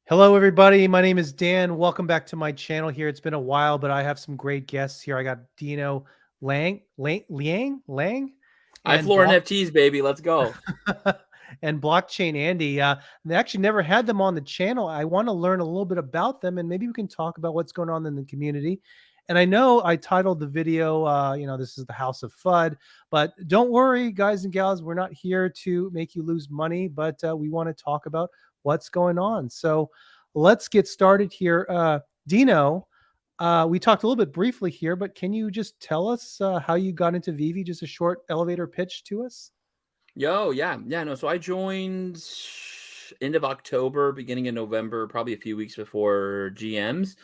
Hello, everybody. My name is Dan. Welcome back to my channel here. It's been a while, but I have some great guests here. I got Dino Lang, I and floor NFTs, baby. Let's go. and Blockchain Andy. They actually never had them on the channel. I want to learn a little bit about them, and maybe we can talk about what's going on in the community. And I know I titled the video, this is the House of Fud, but don't worry, guys and gals, we're not here to make you lose money, but we want to talk about what's going on. So let's get started here. Dino, we talked a little bit briefly here, but can you just tell us how you got into VeVe? Just a short elevator pitch to us. No. So I joined end of October, beginning of November, probably a few weeks before GMs.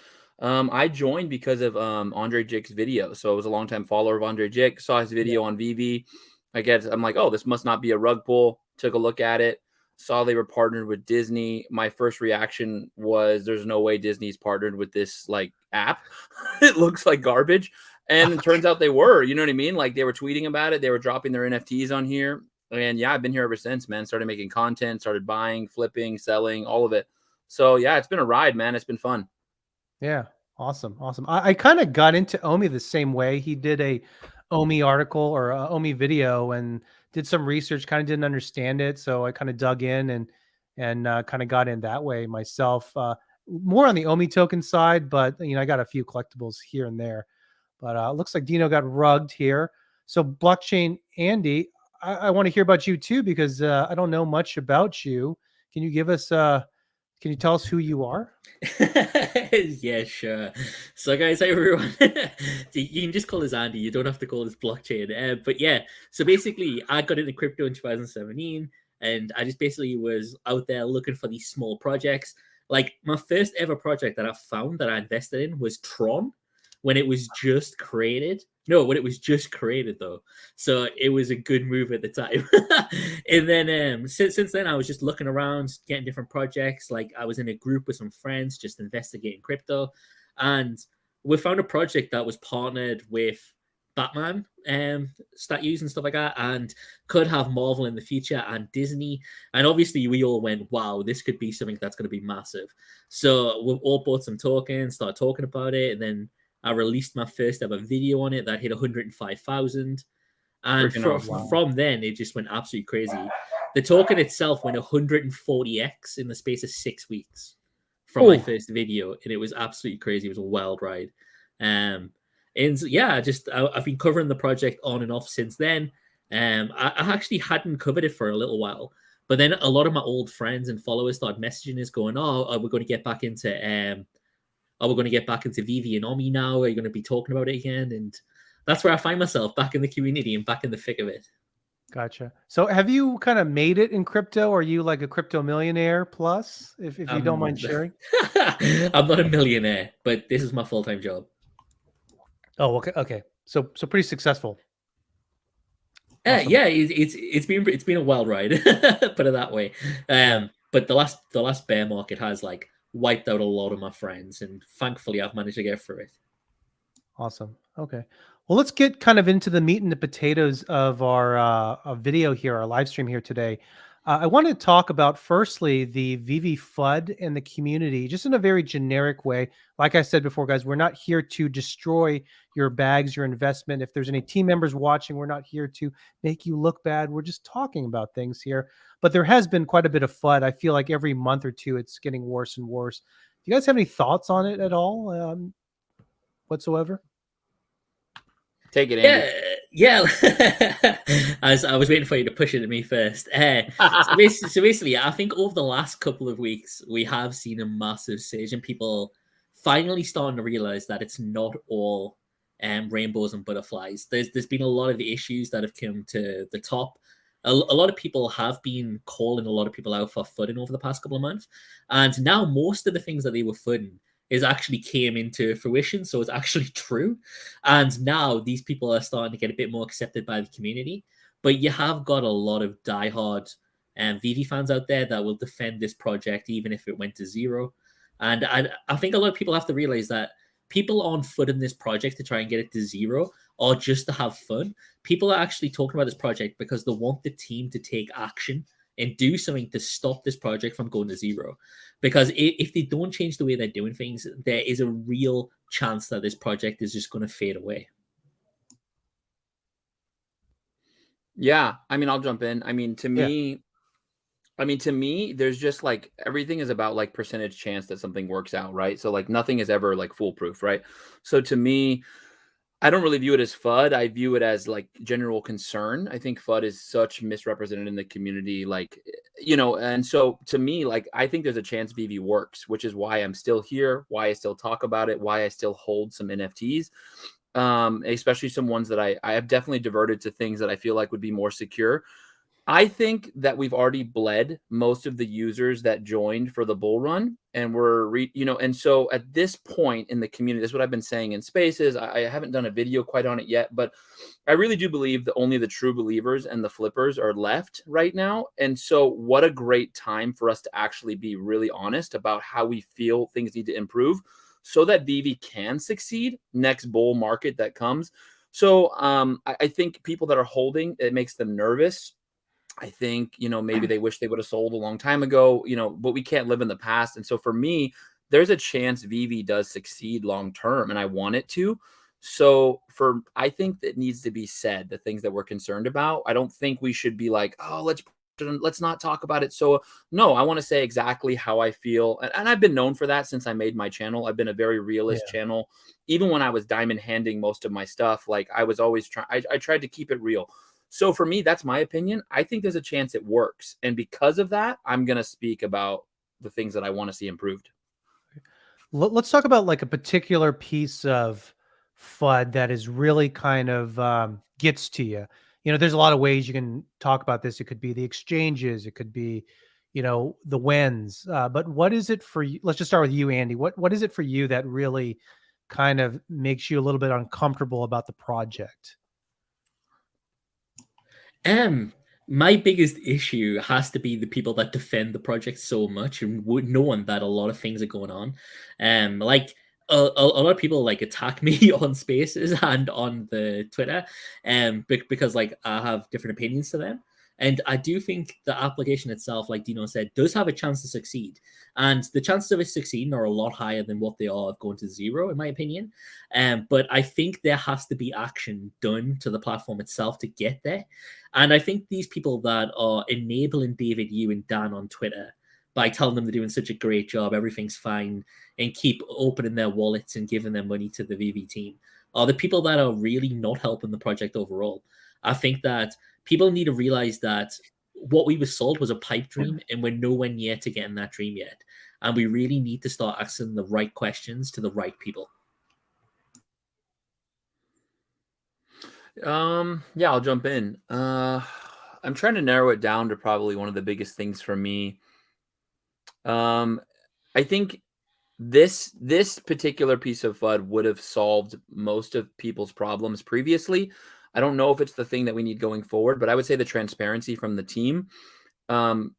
I joined because of Andre Jick's video. So I was a longtime follower of Andre Jick, saw his video on VeVe. I'm like, oh, this must not be a rug pull. Took a look at it, saw they were partnered with Disney. My first reaction was, there's no way Disney's partnered with this like app. It looks like garbage. And it turns out they were, you know what I mean? Like they were tweeting about it. They were dropping their NFTs on here. And yeah, I've been here ever since, man. Started making content, started buying, flipping, selling, all of it. So yeah, it's been a ride, man. It's been fun. Yeah, awesome. I kind of got into Omi the same way. He did a Omi article or a Omi video and did some research. Kind of didn't understand it, so I kind of dug in and kind of got in that way myself. More on the Omi token side, but I got a few collectibles here and there. But it looks like Dino got rugged here. So blockchain Andy, I want to hear about you too because I don't know much about you. Can you give us? Can you tell us who you are? Yeah, sure. So, guys, hey everyone. You can just call us Andy. You don't have to call us blockchain. But yeah, so basically, I got into crypto in 2017, and I just basically was out there looking for these small projects. Like my first ever project that I found that I invested in was Tron when it was just created. No, when it was just created though. So it was a good move at the time. And then since then I was just looking around, getting different projects. Like I was in a group with some friends just investigating crypto. And we found a project that was partnered with Batman statues and stuff like that, and could have Marvel in the future and Disney. And obviously we all went, wow, this could be something that's going to be massive. So we all bought some tokens, started talking about it, and then I released my first ever video on it that hit 105,000. And from then, it just went absolutely crazy. The token itself went 140x in the space of 6 weeks from my first video. And it was absolutely crazy. It was a wild ride. And yeah, I've been covering the project on and off since then. I actually hadn't covered it for a little while. But then a lot of my old friends and followers started messaging us going, oh, we're going to get back into VeVe and Omi now? Are you going to be talking about it again? And that's where I find myself, back in the community and back in the thick of it. Gotcha. So have you kind of made it in crypto? Are you like a crypto millionaire plus, if you don't mind sharing? I'm not a millionaire, but this is my full-time job. Oh, okay. So pretty successful. Awesome. Yeah, it's been a wild ride, put it that way. But the last bear market has like wiped out a lot of my friends, and thankfully I've managed to get through it. Awesome. Okay. Well, let's get kind of into the meat and the potatoes of our video here, our live stream here today. I want to talk about firstly the VeVe FUD and the community, just in a very generic way. Like I said before, guys, we're not here to destroy your bags, your investment. If there's any team members watching, we're not here to make you look bad. We're just talking about things here. But there has been quite a bit of FUD. I feel like every month or two, it's getting worse and worse. Do you guys have any thoughts on it at all, whatsoever? Take it, Andy. Yeah. I was waiting for you to push it at me first. So basically, I think over the last couple of weeks, we have seen a massive surge in people finally starting to realize that it's not all rainbows and butterflies. There's been a lot of issues that have come to the top. A lot of people have been calling a lot of people out for FUDing over the past couple of months. And now most of the things that they were FUDing is actually came into fruition. So it's actually true. And now these people are starting to get a bit more accepted by the community. But you have got a lot of diehard VeVe fans out there that will defend this project even if it went to zero. And I think a lot of people have to realize that people aren't FUDing this project to try and get it to zero or just to have fun. People are actually talking about this project because they want the team to take action and do something to stop this project from going to zero. Because if they don't change the way they're doing things, there is a real chance that this project is just going to fade away. Yeah, I mean, I'll jump in. I mean, to me, there's just like everything is about like percentage chance that something works out, right? So like nothing is ever like foolproof, right? So to me, I don't really view it as FUD. I view it as like general concern. I think FUD is such misrepresented in the community, like, and so to me, like, I think there's a chance VeVe works, which is why I'm still here, why I still talk about it, why I still hold some NFTs, especially some ones that I have definitely diverted to things that I feel like would be more secure. I think that we've already bled most of the users that joined for the bull run, and and so at this point in the community, that's what I've been saying in spaces. I haven't done a video quite on it yet, but I really do believe that only the true believers and the flippers are left right now. And so what a great time for us to actually be really honest about how we feel things need to improve so that VeVe can succeed next bull market that comes. So I think people that are holding, it makes them nervous. I think, maybe they wish they would have sold a long time ago, but we can't live in the past. And so for me, there's a chance VeVe does succeed long term, and I want it to. So I think that needs to be said, the things that we're concerned about. I don't think we should be like, oh, let's not talk about it. So no, I want to say exactly how I feel. And I've been known for that since I made my channel. I've been a very realist channel. Even when I was diamond handing most of my stuff, like I was always I tried to keep it real. So for me, that's my opinion. I think there's a chance it works. And because of that, I'm going to speak about the things that I want to see improved. Let's talk about like a particular piece of FUD that is really kind of gets to you. There's a lot of ways you can talk about this. It could be the exchanges. It could be, the wins. But what is it for you? Let's just start with you, Andy. What is it for you that really kind of makes you a little bit uncomfortable about the project? My biggest issue has to be the people that defend the project so much and knowing that a lot of things are going on. Like a lot of people like attack me on Spaces and on the Twitter, because like I have different opinions to them. And I do think the application itself, like Dino said, does have a chance to succeed. And the chances of it succeeding are a lot higher than what they are of going to zero, in my opinion. But I think there has to be action done to the platform itself to get there. And I think these people that are enabling David, you, and Dan on Twitter by telling them they're doing such a great job, everything's fine, and keep opening their wallets and giving their money to the VeVe team are the people that are really not helping the project overall. I think that people need to realize that what we were sold was a pipe dream, and we're nowhere near to getting that dream yet. And we really need to start asking the right questions to the right people. Yeah, I'll jump in. I'm trying to narrow it down to probably one of the biggest things for me. I think this particular piece of FUD would have solved most of people's problems previously. I don't know if it's the thing that we need going forward, but I would say the transparency from the team,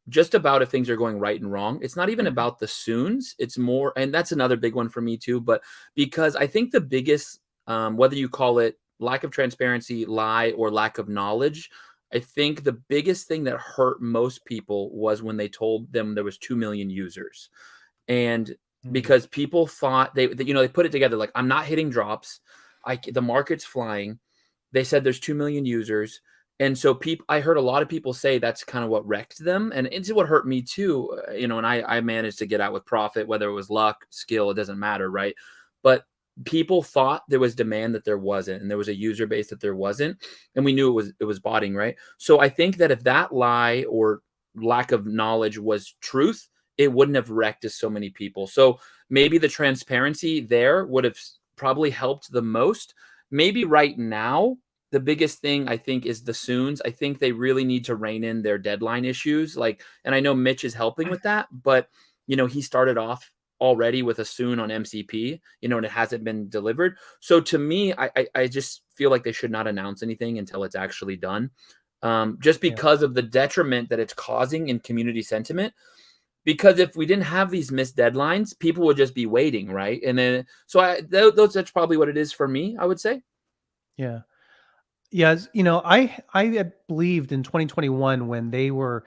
just about if things are going right and wrong. It's not even about the soons. It's more, and that's another big one for me too, but because I think the biggest, whether you call it lack of transparency, lie, or lack of knowledge, I think the biggest thing that hurt most people was when they told them there was 2 million users. And because people thought they put it together, like, I'm not hitting drops. The market's flying. They said there's 2 million users. And so I heard a lot of people say that's kind of what wrecked them. And it's what hurt me too, and I managed to get out with profit, whether it was luck, skill, it doesn't matter, right? But people thought there was demand that there wasn't, and there was a user base that there wasn't, and we knew it was botting, right? So I think that if that lie or lack of knowledge was truth, it wouldn't have wrecked so many people. So maybe the transparency there would have probably helped the most. Maybe right now, the biggest thing I think is the soons. I think they really need to rein in their deadline issues. And I know Mitch is helping with that, but he started off already with a soon on MCP, and it hasn't been delivered. So to me, I just feel like they should not announce anything until it's actually done, just because of the detriment that it's causing in community sentiment. Because if we didn't have these missed deadlines, people would just be waiting, right? And then, so that's probably what it is for me, I would say. Yeah. Yes. I believed in 2021 when they were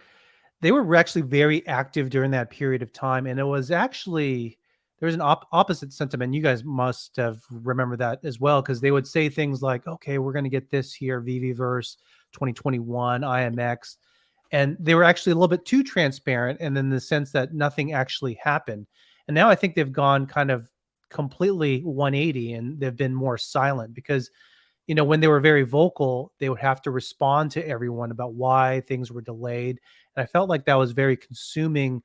They were actually very active during that period of time, and it was actually there was an opposite sentiment. You guys must have remembered that as well, because they would say things like, "Okay, we're going to get this here, VeVeVerse 2021, IMX," and they were actually a little bit too transparent, and in the sense that nothing actually happened. And now I think they've gone kind of completely 180, and they've been more silent because when they were very vocal, they would have to respond to everyone about why things were delayed. And I felt like that was very consuming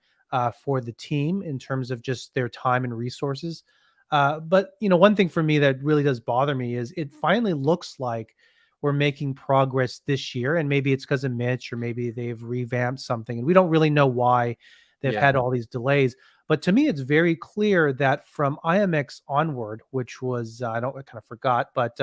for the team in terms of just their time and resources. But one thing for me that really does bother me is it finally looks like we're making progress this year. And maybe it's because of Mitch, or maybe they've revamped something. And we don't really know why they've Yeah. had all these delays. But to me, it's very clear that from IMX onward, which was, I kind of forgot, but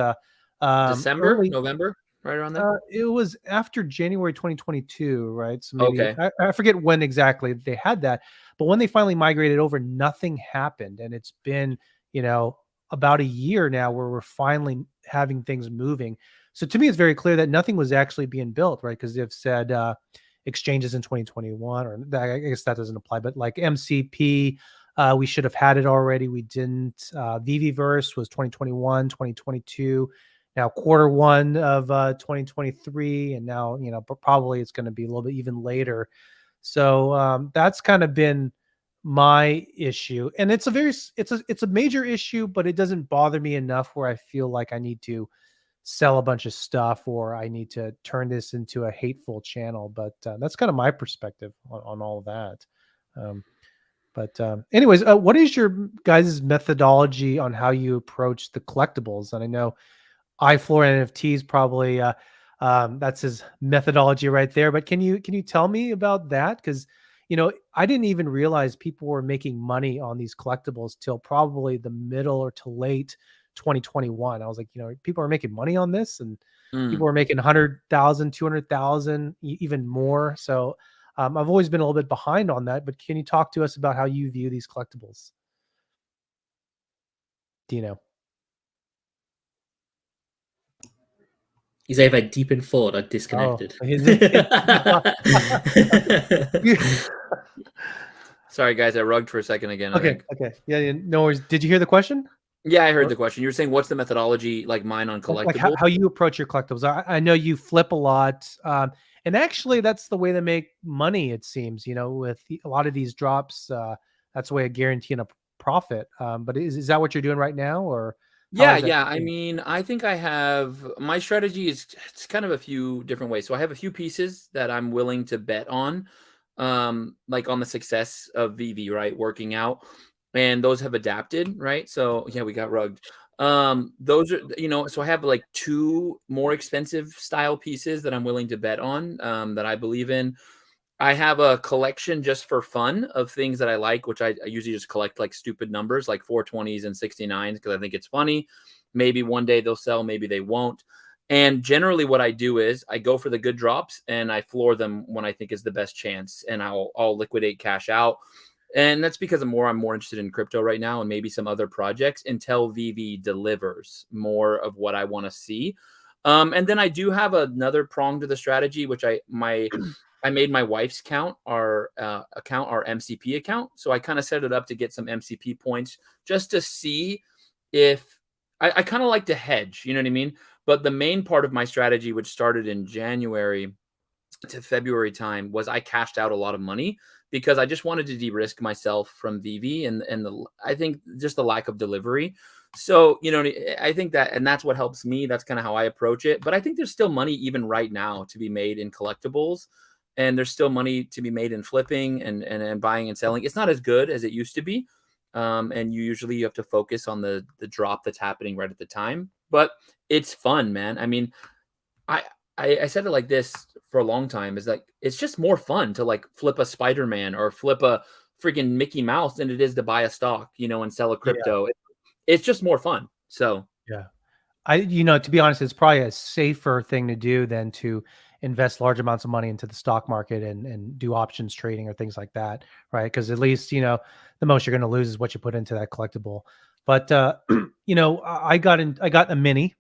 December, early, November, right around there. it was after January 2022, right? So maybe Okay. I forget when exactly they had that, but when they finally migrated over, nothing happened, and it's been about a year now where we're finally having things moving. So to me, it's very clear that nothing was actually being built, right? Because they've said exchanges in 2021, or I guess that doesn't apply, but like MCP. We should have had it already. We didn't. VeVeVerse was 2021, 2022. Now Q1 of 2023, and now but probably it's going to be a little bit even later. So that's kind of been my issue, and it's a major issue, but it doesn't bother me enough where I feel like I need to sell a bunch of stuff, or I need to turn this into a hateful channel. But that's kind of my perspective on all of that. Anyways, what is your guys' methodology on how you approach the collectibles? And I know iFloor NFTs probably that's his methodology right there. But can you tell me about that? Because I didn't even realize people were making money on these collectibles till probably the middle or to late 2021. I was like, people are making money on this, and people Mm. are making 100,000, 200,000, even more. So I've always been a little bit behind on that. But can you talk to us about how you view these collectibles? Do you know? He's either deep in thought or Oh, disconnected. Sorry, guys, I rugged for a second again. I Okay. think. Okay. Yeah. No worries. Did you hear the question? Yeah, I heard Or the question. You were saying, what's the methodology like mine on like how, collectibles? how you approach your collectibles? I know you flip a lot, and actually that's the way to make money. It seems with a lot of these drops, that's the way of guaranteeing a profit. But is that what you're doing right now, or how Yeah, is that? yeah. I mean, I think I have my strategy is it's kind of a few different ways. So I have a few pieces that I'm willing to bet on, like on the success of VeVe, right? Working out, and those have adapted, right? So yeah, we got rugged. Those are so I have like two more expensive style pieces that I'm willing to bet on, that I believe in. I have a collection just for fun of things that I like, which I usually just collect like stupid numbers, like 420s and 69s, because I think it's funny. Maybe one day they'll sell, maybe they won't. And generally, what I do is I go for the good drops and I floor them when I think is the best chance, and I'll liquidate cash out. And that's because I'm more interested in crypto right now and maybe some other projects until VeVe delivers more of what I want to see. And then I do have another prong to the strategy, which I made my wife's account our MCP account. So I kind of set it up to get some MCP points just to see if I kind of like to hedge, you know what I mean? But the main part of my strategy, which started in January to February time, was I cashed out a lot of money because I just wanted to de-risk myself from VeVe and I think just the lack of delivery. So, I think that, and that's what helps me. That's kind of how I approach it. But I think there's still money even right now to be made in collectibles. And there's still money to be made in flipping and buying and selling. It's not as good as it used to be. And you have to focus on the drop that's happening right at the time. But it's fun, man. I mean, I I said it like this for a long time, is like it's just more fun to like flip a Spider-Man or flip a freaking Mickey Mouse than it is to buy a stock, and sell a Yeah. crypto. It's just more fun. So Yeah. To be honest, it's probably a safer thing to do than to invest large amounts of money into the stock market and do options trading or things like that, right? Because at least, the most you're going to lose is what you put into that collectible. But I got a mini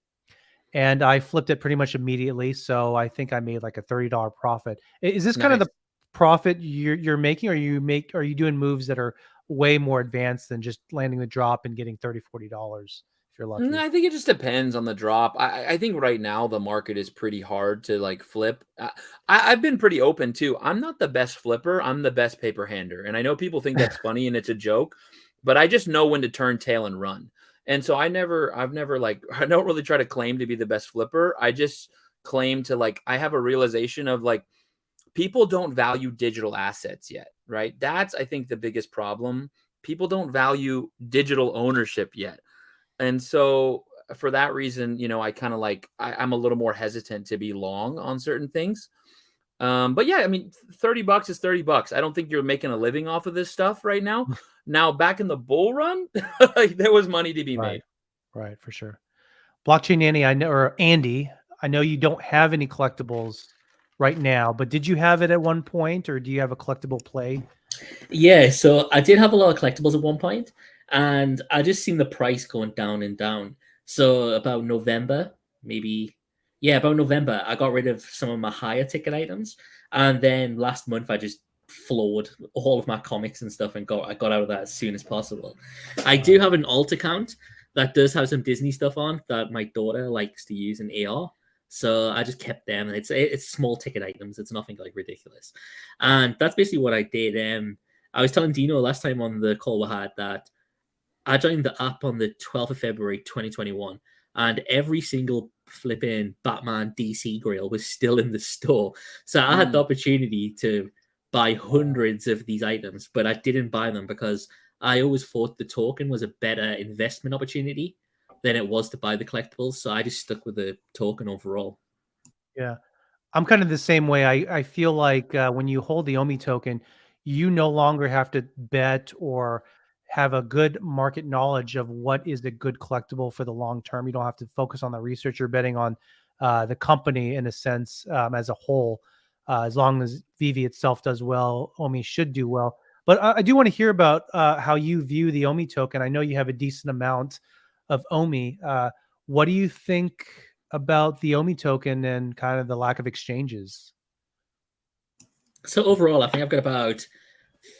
and I flipped it pretty much immediately. So I think I made like a $30 profit. Is this kind of nice. the profit you're making, or are you doing moves that are way more advanced than just landing the drop and getting $30-$40 if you're lucky? I think it just depends on the drop. I think right now the market is pretty hard to like flip. I've been pretty open too. I'm not the best flipper. I'm the best paper hander, and I know people think that's funny and it's a joke, but I just know when to turn tail and run. And so I've never like I don't really try to claim to be the best flipper. I just claim to like I have a realization of like people don't value digital assets yet, right? That's I think the biggest problem. People don't value digital ownership yet. And so for that reason, you know, I kind of like I'm a little more hesitant to be long on certain things. But yeah, I mean, $30 is $30. I don't think you're making a living off of this stuff right now. Now, back in the bull run, like, there was money to be Right. made. Right, for sure. Blockchain Andy, I know, or Andy, I know you don't have any collectibles right now, but did you have it at one point, or do you have a collectible play? Yeah, so I did have a lot of collectibles at one point, and I just seen the price going down and down. So about November, maybe, yeah, about November, I got rid of some of my higher ticket items, and then last month I just floored all of my comics and stuff, and I got out of that as soon as possible. I do have an alt account that does have some Disney stuff on that my daughter likes to use in AR. So I just kept them, and it's small ticket items. It's nothing like ridiculous, and that's basically what I did. I was telling Dino last time on the call we had that I joined the app on the 12th of February 2021, and every single flipping Batman DC grail was still in the store. So I had the opportunity to buy hundreds of these items, but I didn't buy them because I always thought the token was a better investment opportunity than it was to buy the collectibles. So I just stuck with the token overall. Yeah. I'm kind of the same way. I feel like when you hold the OMI token, you no longer have to bet or have a good market knowledge of what is a good collectible for the long term. You don't have to focus on the research. You're betting on the company in a sense as a whole. As long as VeVe itself does well, OMI should do well. But I do want to hear about how you view the OMI token. I know you have a decent amount of OMI. What do you think about the OMI token and kind of the lack of exchanges? So overall, I think I've got about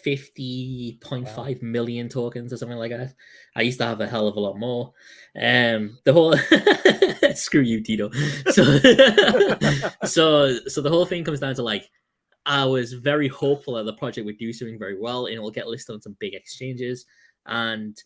50.5 million tokens or something like that. I used to have a hell of a lot more. The whole screw you, Tito. So so the whole thing comes down to like I was very hopeful that the project would do something very well and it'll get listed on some big exchanges. And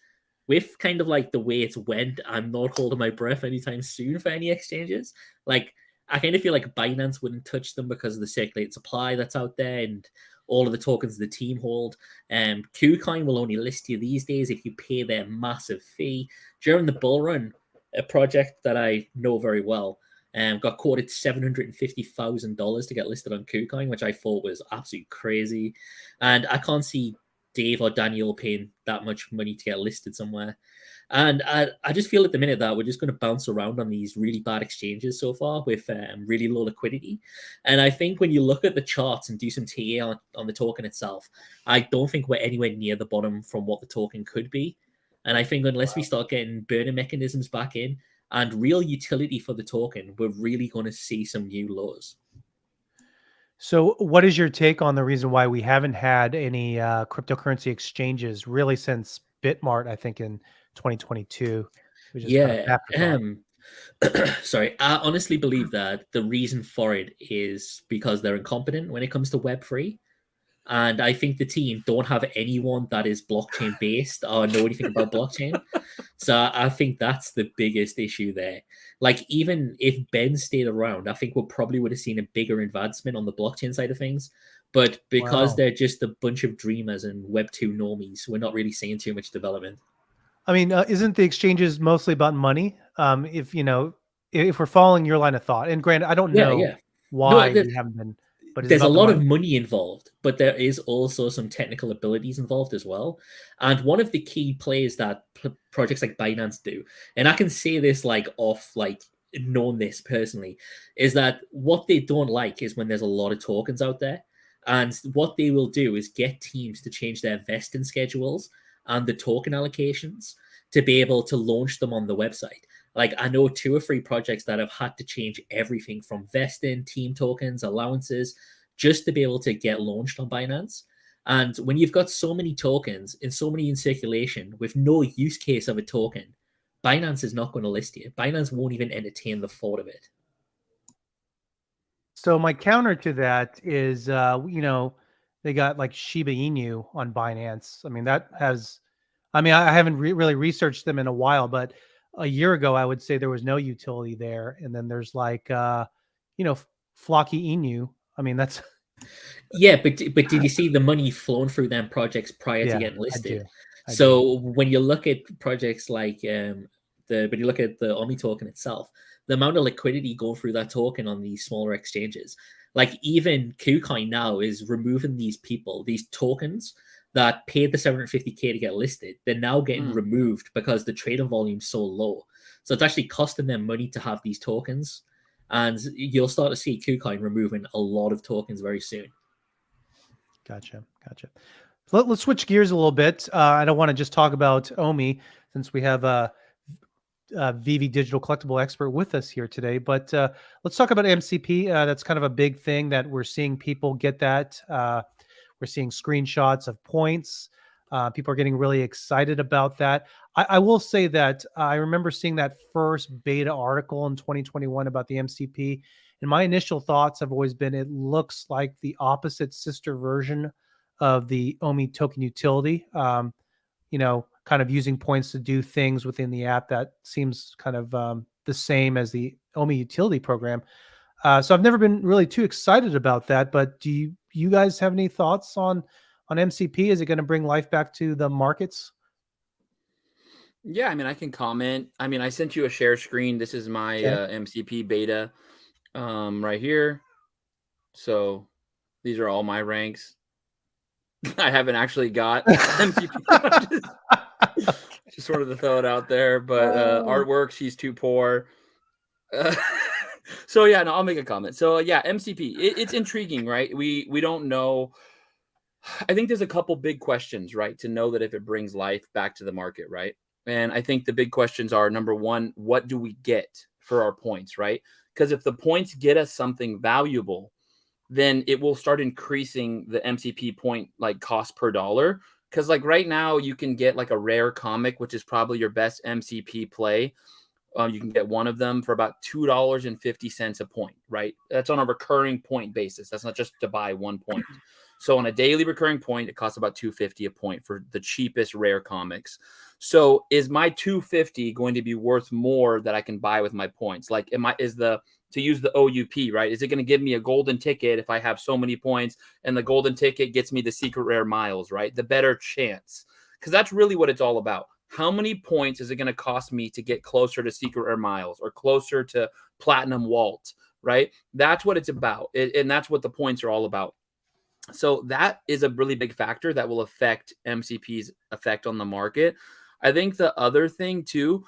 with kind of like the way it's went, I'm not holding my breath anytime soon for any exchanges. Like I kind of feel like Binance wouldn't touch them because of the circulated supply that's out there and all of the tokens the team hold. KuCoin will only list you these days if you pay their massive fee. During the bull run, a project that I know very well got quoted $750,000 to get listed on KuCoin, which I thought was absolutely crazy. And I can't see Dave or Daniel paying that much money to get listed somewhere. And I just feel at the minute that we're just going to bounce around on these really bad exchanges so far with really low liquidity. And I think when you look at the charts and do some TA on the token itself, I don't think we're anywhere near the bottom from what the token could be. And I think unless we start getting burner mechanisms back in and real utility for the token, we're really going to see some new lows. So what is your take on the reason why we haven't had any cryptocurrency exchanges really since Bitmart, I think in 2022, which is kind of Yeah. afterthought. Sorry, I honestly believe that the reason for it is because they're incompetent when it comes to Web3. And I think the team don't have anyone that is blockchain based or know anything about blockchain. So I think that's the biggest issue there. Like, even if Ben stayed around, I think we probably would have seen a bigger advancement on the blockchain side of things. But because Wow. they're just a bunch of dreamers and Web2 normies, we're not really seeing too much development. I mean, isn't the exchanges mostly about money? If you know, if we're following your line of thought, and granted, I don't Yeah, know yeah. why No, you haven't been, but is it there's a about the lot of money? money involved, but there is also some technical abilities involved as well. And one of the key plays that projects like Binance do, and I can say this like off, like known this personally, is that what they don't like is when there's a lot of tokens out there. And what they will do is get teams to change their vesting schedules and the token allocations to be able to launch them on the website. Like I know 2 or 3 projects that have had to change everything from vesting, team tokens, allowances, just to be able to get launched on Binance. And when you've got so many tokens and so many in circulation with no use case of a token, Binance is not going to list you. Binance won't even entertain the thought of it. So my counter to that is, they got like Shiba Inu on Binance. I mean, I haven't really researched them in a while, but a year ago, I would say there was no utility there. And then there's like, Flocky Inu. I mean, that's Yeah, but did you see the money flown through them projects prior to yeah, getting I listed? do. I do. So when you look at projects like when you look at the Omi token itself, the amount of liquidity going through that token on these smaller exchanges, like even KuCoin now is removing these people, these tokens that paid the 750K to get listed. They're now getting removed because the trading volume's so low. So it's actually costing them money to have these tokens. And you'll start to see KuCoin removing a lot of tokens very soon. Gotcha. So let's switch gears a little bit. I don't want to just talk about Omi since we have a VeVe digital collectible expert with us here today, but let's talk about MCP. That's kind of a big thing that we're seeing people get that. We're seeing screenshots of points. People are getting really excited about that. I will say that I remember seeing that first beta article in 2021 about the MCP. And my initial thoughts have always been it looks like the opposite sister version of the Omi token utility. Kind of using points to do things within the app that seems kind of the same as the Omi utility program. So I've never been really too excited about that. But do you guys have any thoughts on MCP? Is it going to bring life back to the markets? Yeah, I mean, I can comment. I mean, I sent you a share screen. This is my MCP beta right here. So these are all my ranks. I haven't actually got MCP. just sort of to throw it out there, but artwork, she's too poor. So yeah, no, I'll make a comment. So yeah, MCP, it's intriguing, right? We don't know. I think there's a couple big questions, right? To know that if it brings life back to the market, right? And I think the big questions are, number one, what do we get for our points, right? Because if the points get us something valuable, then it will start increasing the MCP point like cost per dollar. Because like right now you can get like a rare comic, which is probably your best MCP play. You can get one of them for about $2.50 a point, right? That's on a recurring point basis. That's not just to buy one point. So on a daily recurring point, it costs about $2.50 a point for the cheapest rare comics. So is my $2.50 going to be worth more that I can buy with my points? Like, to use the OUP, right? Is it going to give me a golden ticket if I have so many points and the golden ticket gets me the secret rare miles, right? The better chance. Because that's really what it's all about. How many points is it going to cost me to get closer to secret rare miles or closer to platinum vault, right? That's what it's about. And that's what the points are all about. So that is a really big factor that will affect MCP's effect on the market. I think the other thing too,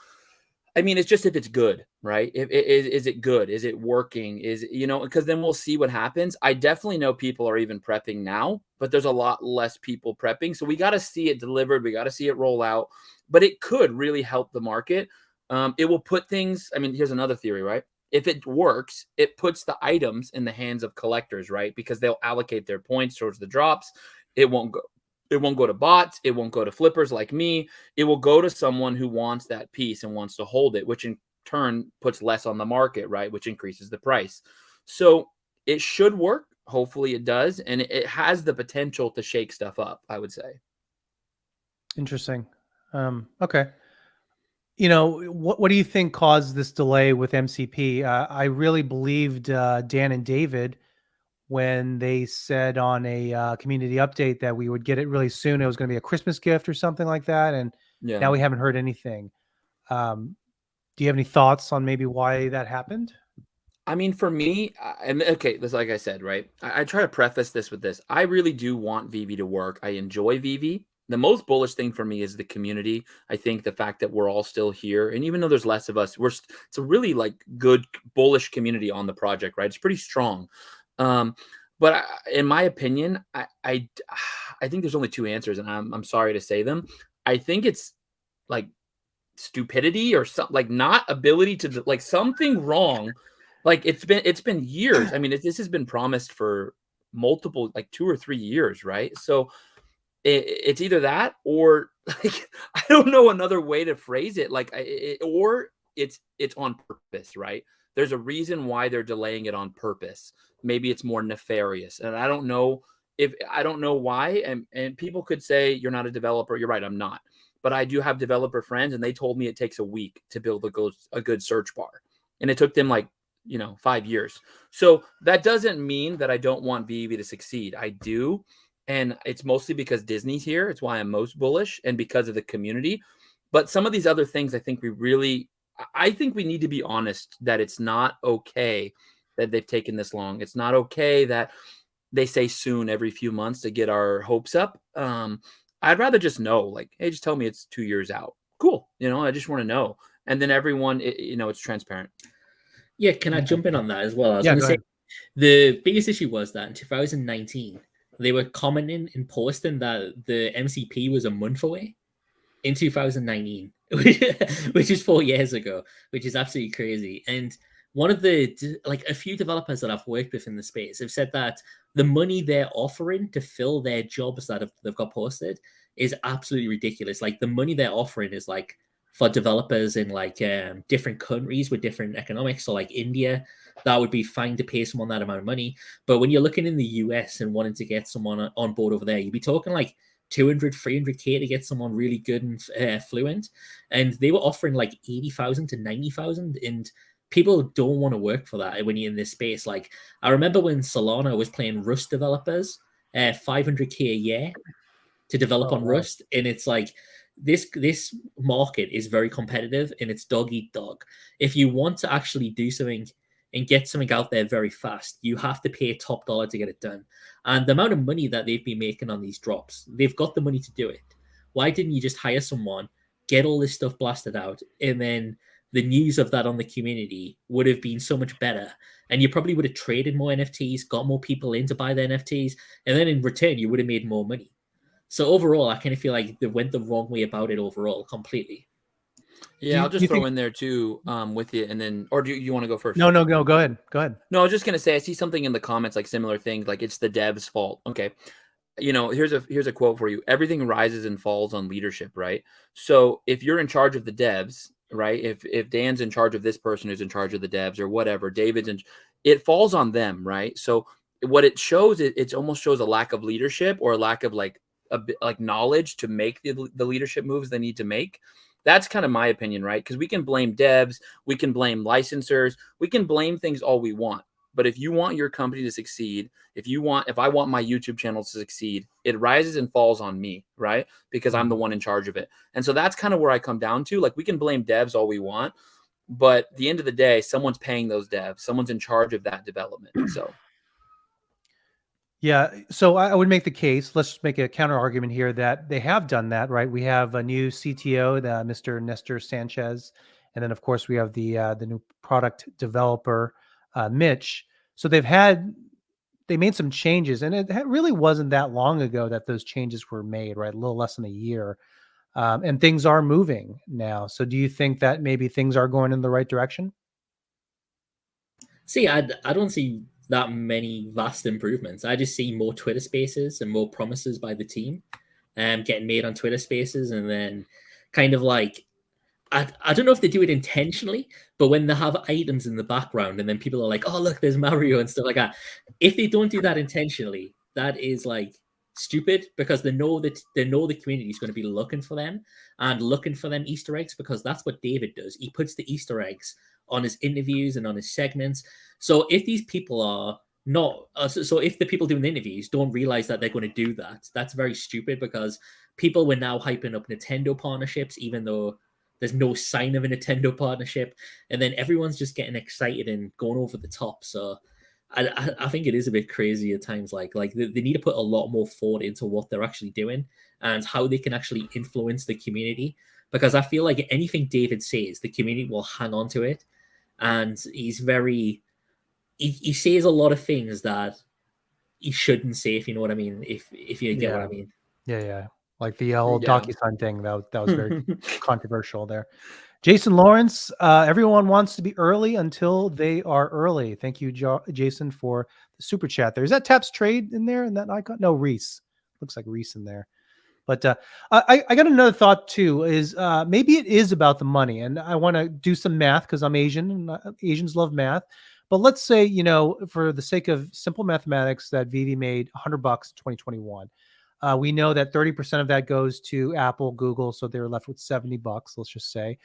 I mean, it's just if it's good, right? Is it good? Is it working? Because then we'll see what happens. I definitely know people are even prepping now, but there's a lot less people prepping. So we got to see it delivered. We got to see it roll out, but it could really help the market. It will put things, I mean, here's another theory, right? If it works, it puts the items in the hands of collectors, right? Because they'll allocate their points towards the drops. It won't go to bots. It won't go to flippers like me. It will go to someone who wants that piece and wants to hold it, which in turn puts less on the market, right? Which increases the price. So it should work. Hopefully it does. And it has the potential to shake stuff up, I would say. Interesting. Okay. What do you think caused this delay with MCP? I really believed Dan and David when they said on a community update that we would get it really soon. It was going to be a Christmas gift or something like that. And now we haven't heard anything. Do you have any thoughts on maybe why that happened? I mean, for me, okay, that's like I said, right? I try to preface this with this. I really do want VeVe to work. I enjoy VeVe. The most bullish thing for me is the community. I think the fact that we're all still here, and even though there's less of us, it's a really like good bullish community on the project, right? It's pretty strong. But in my opinion, I think there's only two answers, and I'm sorry to say them. I think it's like stupidity or something, like not ability to like something wrong. Like it's been years. I mean, this has been promised for multiple, like 2 or 3 years, right? So it's either that or like I don't know another way to phrase it. Like or it's on purpose, right? There's a reason why they're delaying it on purpose. Maybe it's more nefarious, and I don't know why. And people could say you're not a developer. You're right, I'm not. But I do have developer friends, and they told me it takes a week to build a good search bar, and it took them like 5 years. So that doesn't mean that I don't want VeVe to succeed. I do. And it's mostly because Disney's here. It's why I'm most bullish, and because of the community. But some of these other things, I think we need to be honest that it's not okay that they've taken this long. It's not okay that they say soon every few months to get our hopes up. I'd rather just know, like, hey, just tell me it's 2 years out. Cool. I just want to know. And then everyone, it's transparent. Yeah, can I jump in on that as well? I was Yeah, going to go say ahead. the biggest issue was that in 2019, they were commenting and posting that the MCP was a month away in 2019, which is 4 years ago, which is absolutely crazy. And one of the, like, a few developers that I've worked with in the space have said that the money they're offering to fill their jobs that they've got posted is absolutely ridiculous. Like, the money they're offering is like for developers in like different countries with different economics. So like India, that would be fine to pay someone that amount of money. But when you're looking in the US and wanting to get someone on board over there, you'd be talking like 200, 300K to get someone really good and fluent. And they were offering like 80,000 to 90,000. And people don't want to work for that when you're in this space. Like, I remember when Solana was playing Rust developers, 500K a year to develop on wow. Rust. And it's like, this market is very competitive and it's dog eat dog. If you want to actually do something and get something out there very fast, you have to pay top dollar to get it done. And the amount of money that they've been making on these drops, they've got the money to do it. Why didn't you just hire someone, get all this stuff blasted out, and then the news of that on the community would have been so much better. And you probably would have traded more NFTs, got more people in to buy the NFTs, and then in return, you would have made more money. So overall, I kind of feel like they went the wrong way about it overall, completely. Yeah, I'll just throw think? in there too, with you, and then, or do you want to go first? No. Go ahead. Go ahead. No, I was just gonna say I see something in the comments like similar things, like it's the devs' fault. Okay, here's a quote for you. Everything rises and falls on leadership, right? So if you're in charge of the devs, right? If Dan's in charge of this person who's in charge of the devs or whatever, it falls on them, right? So what it shows, it almost shows a lack of leadership or a lack of like a bit like knowledge to make the leadership moves they need to make. That's kind of my opinion, right? Because we can blame devs, we can blame licensors, we can blame things all we want. But if you want your company to succeed, if I want my YouTube channel to succeed, it rises and falls on me, right? Because I'm the one in charge of it. And so that's kind of where I come down to. Like, we can blame devs all we want, but at the end of the day, someone's paying those devs, someone's in charge of that development. So Yeah, so I would make the case. Let's make a counter argument here that they have done that, right? We have a new CTO, Mr. Nestor Sanchez, and then of course we have the new product developer, Mitch. So they made some changes, and it really wasn't that long ago that those changes were made, right? A little less than a year, and things are moving now. So do you think that maybe things are going in the right direction? See, I don't see that many vast improvements. I just see more Twitter spaces and more promises by the team getting made on Twitter spaces. And then kind of like, I don't know if they do it intentionally, but when they have items in the background and then people are like, oh, look, there's Mario and stuff like that. If they don't do that intentionally, that is like stupid because they know the community is going to be looking for them and looking for them Easter eggs because that's what David does. He puts the Easter eggs on his interviews and on his segments. So if these people are not, so if the people doing the interviews don't realize that they're going to do that, that's very stupid because people were now hyping up Nintendo partnerships, even though there's no sign of a Nintendo partnership. And then everyone's just getting excited and going over the top. So I think it is a bit crazy at times. Like they need to put a lot more thought into what they're actually doing and how they can actually influence the community. Because I feel like anything David says, the community will hang on to it. And he's he says a lot of things that he shouldn't say, if you know what I mean. If you get what I mean. Yeah. like the old Yeah. DocuSign thing. That was very controversial there. Jason Lawrence, everyone wants to be early until they are early. Thank you, Jason, for the super chat there. Is that Taps Trade in there in that icon? No, Reese. Looks like Reese in there. But I got another thought too, is maybe it is about the money. And I want to do some math because I'm Asian and Asians love math. But let's say, for the sake of simple mathematics, that VeVe made $100 in 2021. We know that 30% of that goes to Apple, Google. So they're left with $70, let's just say.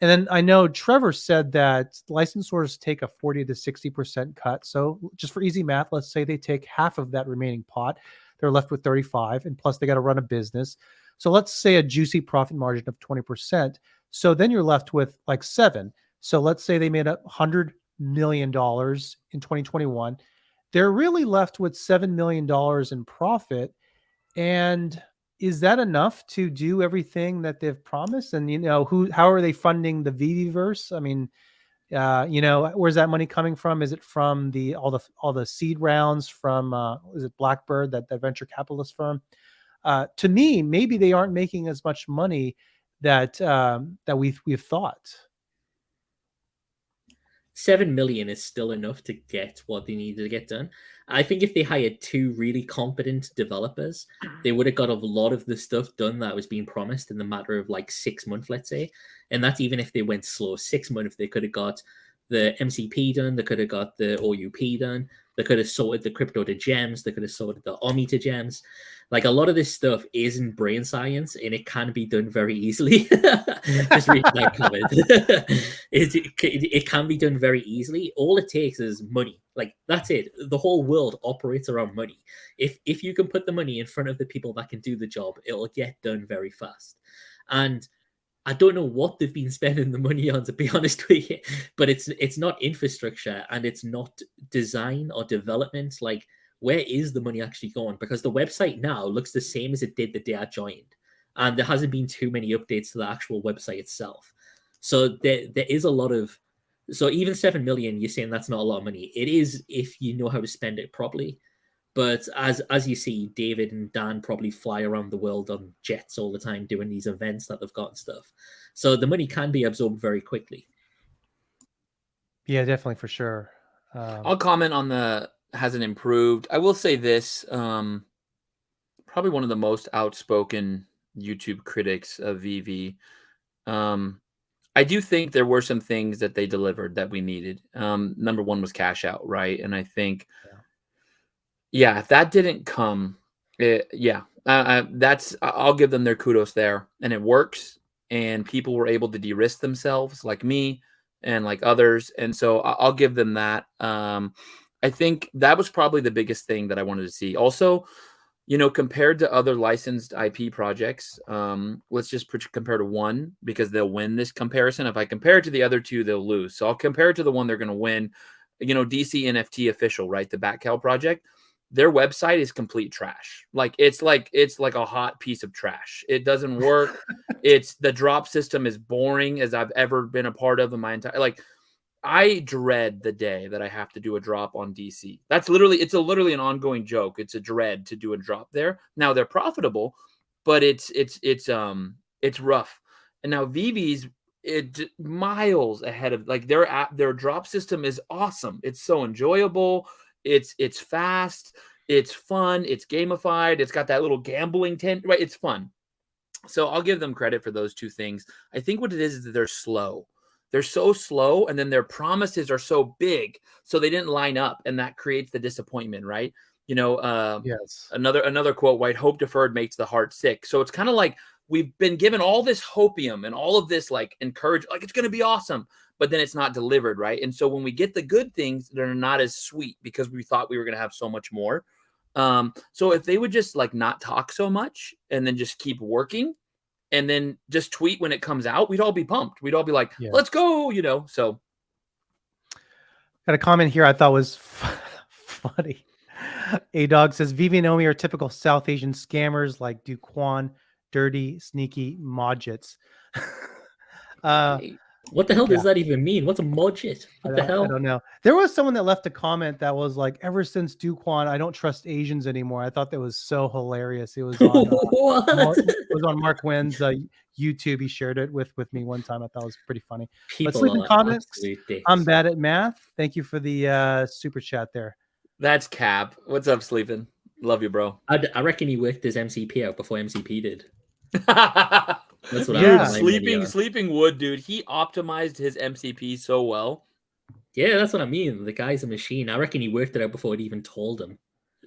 And then I know Trevor said that licensors take a 40 to 60% cut. So just for easy math, let's say they take half of that remaining pot. They're left with 35, and plus they got to run a business. So let's say a juicy profit margin of 20%. So then you're left with like 7. So let's say they made $100 million in 2021. They're really left with $7 million in profit. And is that enough to do everything that they've promised? And how are they funding the VeVeVerse? I mean, where's that money coming from? Is it from all the seed rounds from is it Blackbird, that venture capitalist firm? To me, maybe they aren't making as much money that we've thought. 7 million is still enough to get what they needed to get done. I think if they hired 2 really competent developers, they would have got a lot of the stuff done that was being promised in the matter of like 6 months, let's say. And that's even if they went slow. 6 months, they could have got the MCP done, they could have got the OUP done, they could have sorted the crypto to gems, they could have sorted the OMI to gems. Like, a lot of this stuff isn't brain science, and it can be done very easily. Just read that comment. It can be done very easily. All it takes is money. Like, that's it. The whole world operates around money. If you can put the money in front of the people that can do the job, it'll get done very fast. And I don't know what they've been spending the money on, to be honest with you, but it's not infrastructure and it's not design or development. Like, where is the money actually going? Because the website now looks the same as it did the day I joined, and there hasn't been too many updates to the actual website itself. So there is a lot of, so even 7 million, you're saying that's not a lot of money. It is if you know how to spend it properly. But as you see, David and Dan probably fly around the world on jets all the time doing these events that they've got and stuff. So the money can be absorbed very quickly. Yeah, definitely, for sure. I'll comment on the hasn't improved. I will say this, probably one of the most outspoken YouTube critics of VeVe. I do think there were some things that they delivered that we needed. Number one was cash out, right? And I think, yeah, if that didn't come, I'll give them their kudos there, and it works. And people were able to de-risk themselves, like me and like others, and so I'll give them that. I think that was probably the biggest thing that I wanted to see. Also, compared to other licensed IP projects, let's just compare to one, because they'll win this comparison. If I compare it to the other two, they'll lose. So I'll compare it to the one they're going to win. DC NFT Official, right? The Backcal project. Their website is complete trash. It's like a hot piece of trash. It doesn't work. The drop system is boring as I've ever been a part of in my entire, I dread the day that I have to do a drop on DC. It's literally an ongoing joke. It's a dread to do a drop there. Now they're profitable, but it's rough. And now VeVe's miles ahead of, their drop system is awesome. It's so enjoyable. It's fast, it's fun, it's gamified, it's got that little gambling tent, right? It's fun. So I'll give them credit for those two things. I think what it is that they're slow. They're so slow, and then their promises are so big, so they didn't line up, and that creates the disappointment, right? Yes. Another quote, "White hope deferred makes the heart sick." So it's kind of like we've been given all this hopium and all of this encourage, it's going to be awesome, but then it's not delivered, right? And so when we get the good things, they're not as sweet because we thought we were going to have so much more. So if they would just not talk so much and then just keep working and then just tweet when it comes out, we'd all be pumped. We'd all be like, let's go, so. Got a comment here I thought was funny. A-Dog says, VeVe and Omi are typical South Asian scammers like Duquan, dirty, sneaky modjets. What the hell does Yeah. that even mean? What's a modjit? What the I hell? don't know. There was someone that left a comment that was like, "Ever since Duquan, I don't trust Asians anymore." I thought that was so hilarious. It was on What? Mark Wynn's YouTube. He shared it with me one time. I thought it was pretty funny. But People Sleeping are Comics, absolute dicks. I'm bad at math. Thank you for the super chat there. That's Cap. What's up, Sleeping? Love you, bro. I reckon he worked his MCP out before MCP did. That's what Yeah. Sleeping Wood, dude. He optimized his MCP so well. Yeah, that's what I mean. The guy's a machine. I reckon he worked it out before it even told him.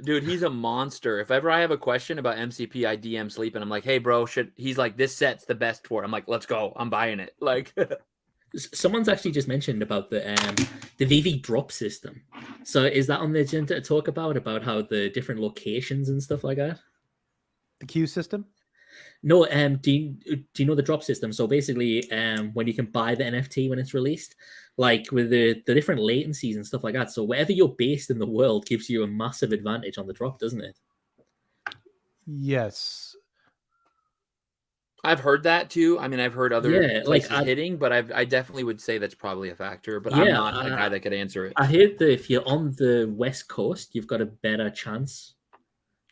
Dude, he's a monster. If ever I have a question about MCP, I DM Sleeping. I'm like, hey, bro, he's like, this set's the best for it. I'm like, let's go. I'm buying it. Like, someone's actually just mentioned about the VeVe drop system. So is that on the agenda to talk about how the different locations and stuff like that? The queue system? No, do you know the drop system? So basically, when you can buy the NFT when it's released, like with the different latencies and stuff like that. So wherever you're based in the world gives you a massive advantage on the drop, doesn't it? Yes. I've heard that too. I mean, I've heard other places hitting, but I definitely would say that's probably a factor. But I'm not the guy that could answer it. I heard that if you're on the West Coast, you've got a better chance.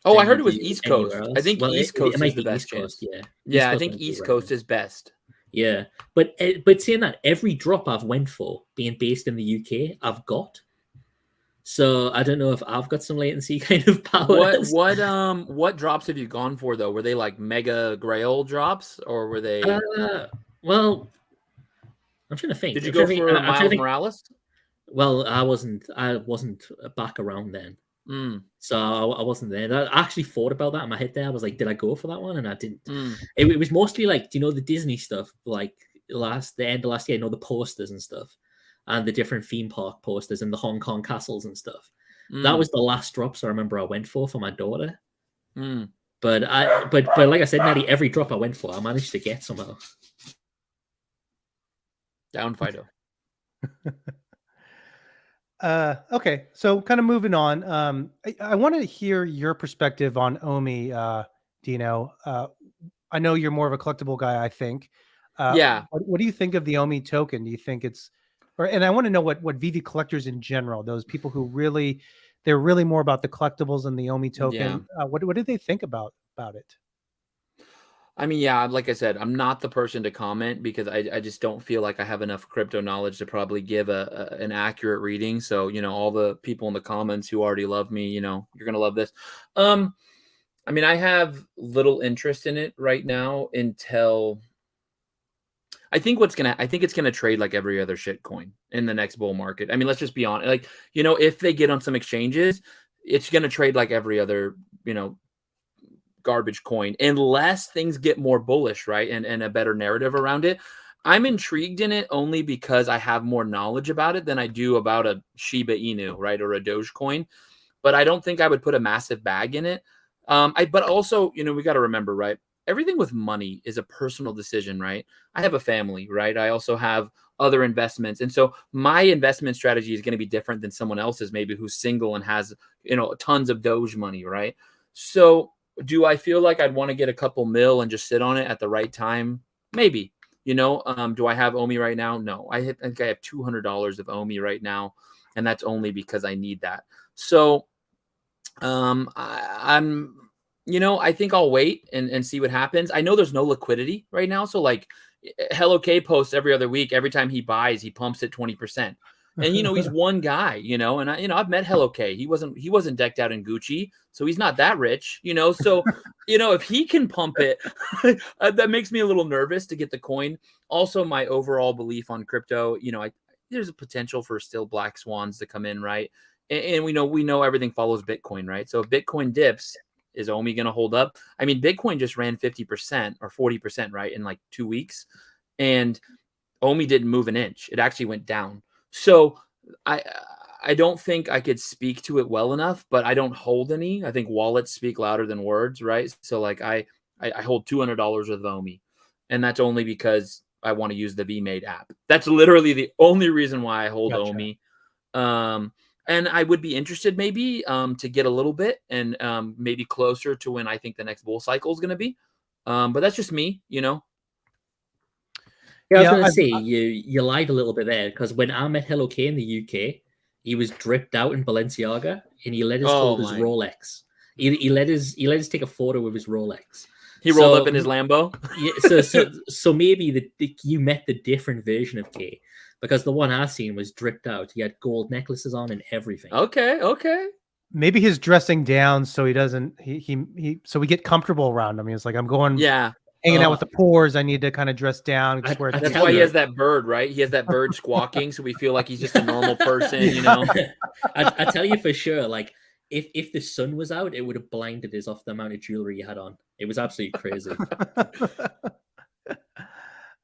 Oh, I heard it was East Coast. I think East Coast is the best chance. Yeah. Yeah, I think East Coast is best. Yeah, but saying that, every drop I've went for being based in the UK, I've got. So I don't know if I've got some latency kind of powers. What drops have you gone for though? Were they like mega grail drops or were they? Well, I'm trying to think. Did you go for Miles Morales? Well, I wasn't back around then. So I wasn't there. I actually thought about that in my head there. I was like, did I go for that one? And I didn't. It was mostly like, do you know the Disney stuff? Like the end of last year, you know, the posters and stuff, and the different theme park posters and the Hong Kong castles and stuff. That was the last drops I remember I went for my daughter. But like I said, nearly every drop I went for, I managed to get somehow. Down Fido. Okay, so kind of moving on. I want to hear your perspective on OMI, Dino. I know you're more of a collectible guy, I think. Yeah. What do you think of the OMI token? Do you think it's, and I want to know what VeVe collectors in general, those people who they're really more about the collectibles and the OMI token. Yeah. What do they think about it? I mean, yeah, like I said, I'm not the person to comment because I just don't feel like I have enough crypto knowledge to probably give an accurate reading. So, you know, all the people in the comments who already love me, you know, you're going to love this. I mean, I have little interest in it right now until I think it's going to trade like every other shit coin in the next bull market. I mean, let's just be honest. Like, you know, if they get on some exchanges, it's going to trade like every other, you know, garbage coin unless things get more bullish, right? And a better narrative around it. I'm intrigued in it only because I have more knowledge about it than I do about a Shiba Inu, right? Or a Dogecoin. But I don't think I would put a massive bag in it. But also, you know, we got to remember, right? Everything with money is a personal decision, right? I have a family, right? I also have other investments. And so my investment strategy is going to be different than someone else's, maybe who's single and has, you know, tons of Doge money, right? So do I feel like I'd want to get a couple mil and just sit on it at the right time? Maybe. You know, do I have OMI right now? No. I think I have $200 of OMI right now, and that's only because I need that. So I'm, you know, I think I'll wait and see what happens. I know there's no liquidity right now. So like Hello K posts every other week. Every time he buys, he pumps it 20%. And, you know, he's one guy, you know, and I've met Hello K. He wasn't decked out in Gucci, so he's not that rich, you know? So, you know, if he can pump it, that makes me a little nervous to get the coin. Also, my overall belief on crypto, you know, there's a potential for still black swans to come in, right? And we know everything follows Bitcoin, right? So if Bitcoin dips, is OMI going to hold up? I mean, Bitcoin just ran 50% or 40%, right, in like 2 weeks. And OMI didn't move an inch. It actually went down. So I don't think I could speak to it well enough, but I don't hold any. I think wallets speak louder than words, right? So like I hold $200 of OMI, and that's only because I want to use the VMade app. That's literally the only reason why I hold OMI. And I would be interested maybe to get a little bit and maybe closer to when I think the next bull cycle is going to be. But that's just me, you know. Yeah, I was Yeah, gonna say you lied a little bit there, because when I met Hello K in the UK, he was dripped out in Balenciaga and he let us Oh hold his my! Rolex. He let us take a photo with his Rolex. He rolled up in his Lambo. Yeah, so maybe you met the different version of K, because the one I seen was dripped out. He had gold necklaces on and everything. Okay, okay. maybe he's dressing down so he doesn't so we get comfortable around him. He's like, I'm going Yeah, hanging out with the pores. I need to kind of dress down. I that's tell why he you, has that bird, right? He has that bird squawking, so we feel like he's just a normal person, you know. I tell you for sure, like if the sun was out, it would have blinded us off the amount of jewelry he had on. It was absolutely crazy.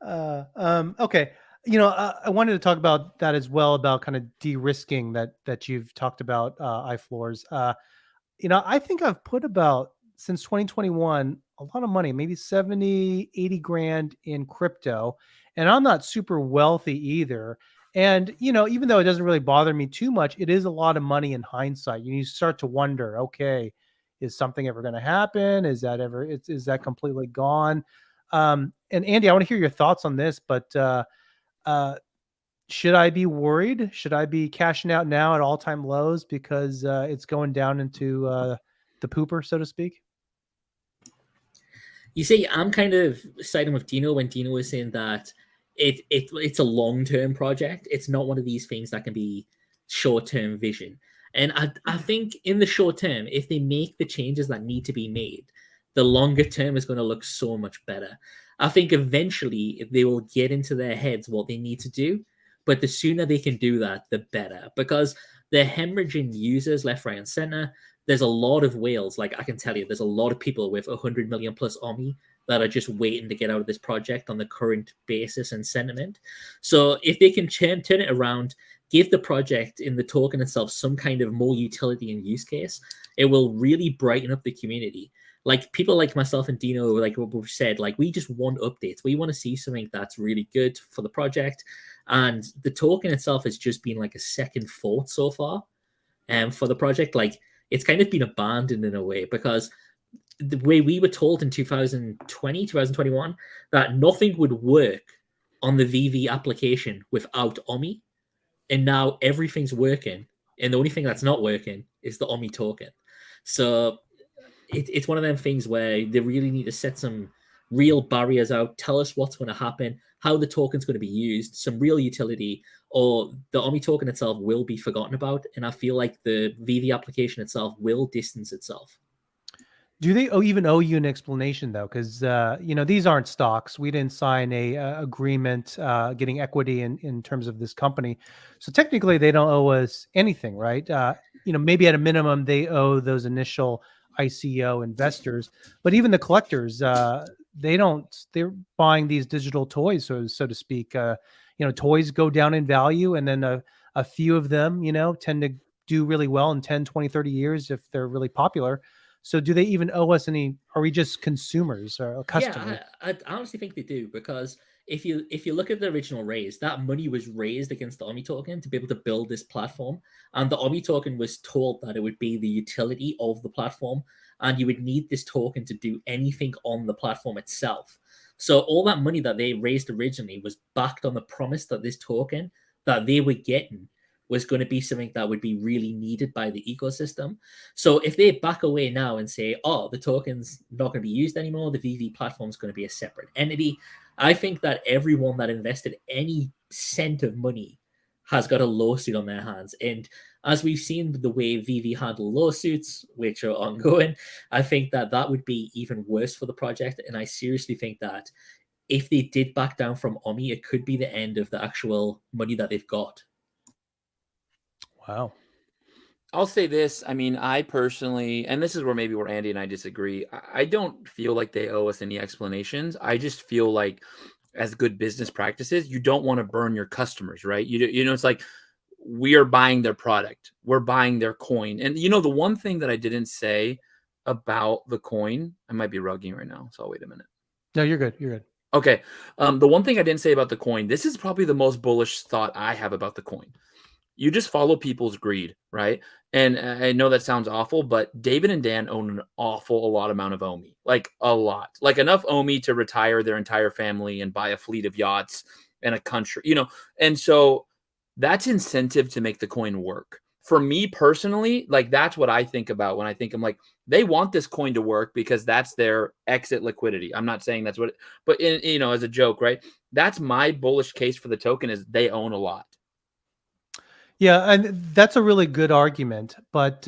Okay. I wanted to talk about that as well, about kind of de-risking that you've talked about, iFloors. I think I've put about, since 2021, a lot of money, maybe 70, 80 grand in crypto. And I'm not super wealthy either. And, even though it doesn't really bother me too much, it is a lot of money in hindsight. You start to wonder, okay, is something ever going to happen? Is that completely gone? And Andy, I want to hear your thoughts on this, but uh, should I be worried? Should I be cashing out now at all-time lows because it's going down into the pooper, so to speak? You see, I'm kind of siding with Dino when Dino was saying that it's a long term project. It's not one of these things that can be short term vision. And I think in the short term, if they make the changes that need to be made, the longer term is going to look so much better. I think eventually they will get into their heads what they need to do, but the sooner they can do that, the better, because they're hemorrhaging users left, right, and center. There's a lot of whales. Like, I can tell you, there's a lot of people with 100 million plus OMI that are just waiting to get out of this project on the current basis and sentiment. So if they can turn it around, give the project in the token itself some kind of more utility and use case, it will really brighten up the community. Like, people like myself and Dino, like what we've said, like, we just want updates. We want to see something that's really good for the project. And the token itself has just been like a second thought so far. And for the project, like, it's kind of been abandoned in a way, because the way we were told in 2020, 2021, that nothing would work on the VeVe application without OMI. And now everything's working. And the only thing that's not working is the OMI token. So it's one of them things where they really need to set some real barriers out, tell us what's going to happen, how the token's going to be used, some real utility, or the OMI token itself will be forgotten about. And I feel like the VeVe application itself will distance itself. Do they even owe you an explanation though? Because these aren't stocks. We didn't sign a agreement getting equity in terms of this company, so technically they don't owe us anything, right? Maybe at a minimum they owe those initial ICO investors, but even the collectors, they don't. They're buying these digital toys, so to speak. Toys go down in value, and then a few of them, tend to do really well in 10, 20, 30 years if they're really popular. So do they even owe us any? Are we just consumers or customers? Yeah, I honestly think they do, because if you look at the original raise, that money was raised against the OMI token to be able to build this platform, and the OMI token was told that it would be the utility of the platform, and you would need this token to do anything on the platform itself. So all that money that they raised originally was backed on the promise that this token that they were getting was going to be something that would be really needed by the ecosystem. So if they back away now and say, oh, the token's not going to be used anymore, the VeVe platform is going to be a separate entity, I think that everyone that invested any cent of money has got a lawsuit on their hands. And as we've seen the way VeVe handle lawsuits, which are ongoing, I think that that would be even worse for the project. And I seriously think that if they did back down from OMI, it could be the end of the actual money that they've got. Wow. I'll say this. I mean, I personally, and this is where Andy and I disagree. I don't feel like they owe us any explanations. I just feel like, as good business practices, you don't want to burn your customers, right? It's like, we are buying their product, we're buying their coin. And the one thing that I didn't say about the coin, I might be rugging right now, so I'll wait a minute. No, you're good. You're good. Okay. The one thing I didn't say about the coin, this is probably the most bullish thought I have about the coin. you just follow people's greed, right? And I know that sounds awful, but David and Dan own an awful a lot amount of OMI, like a lot, like enough OMI to retire their entire family and buy a fleet of yachts and a country, you know. And so that's incentive to make the coin work. For me personally, like that's what I think about when I think I'm like, they want this coin to work because that's their exit liquidity. I'm not saying that's what, but you know, as a joke, right? That's my bullish case for the token is they own a lot. Yeah, and that's a really good argument. But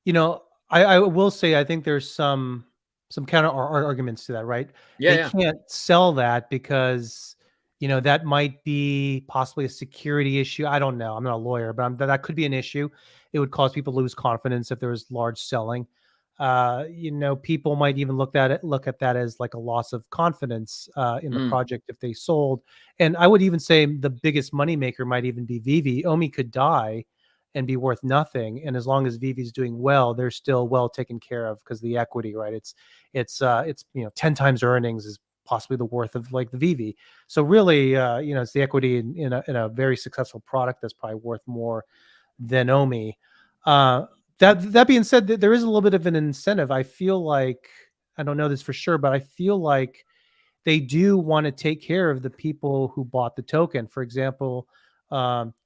you know, I will say I think there's some counter arguments to that, right? Yeah, They yeah. can't sell that because you know that might be possibly a security issue. I don't know. I'm not a lawyer, but that could be an issue. It would cause people to lose confidence if there was large selling. You know, people might even look at that as like a loss of confidence in the Mm, project if they sold. And I would even say the biggest moneymaker might even be VeVe. Omi could die and be worth nothing. And as long as VeVe's doing well, they're still well taken care of because the equity, right? It's you know 10 times earnings is possibly the worth of like the VeVe. So really, you know, it's the equity in a very successful product that's probably worth more than Omi. Uh, that being said, there is a little bit of an incentive. I feel like I don't know this for sure, but I feel like they do want to take care of the people who bought the token. For example,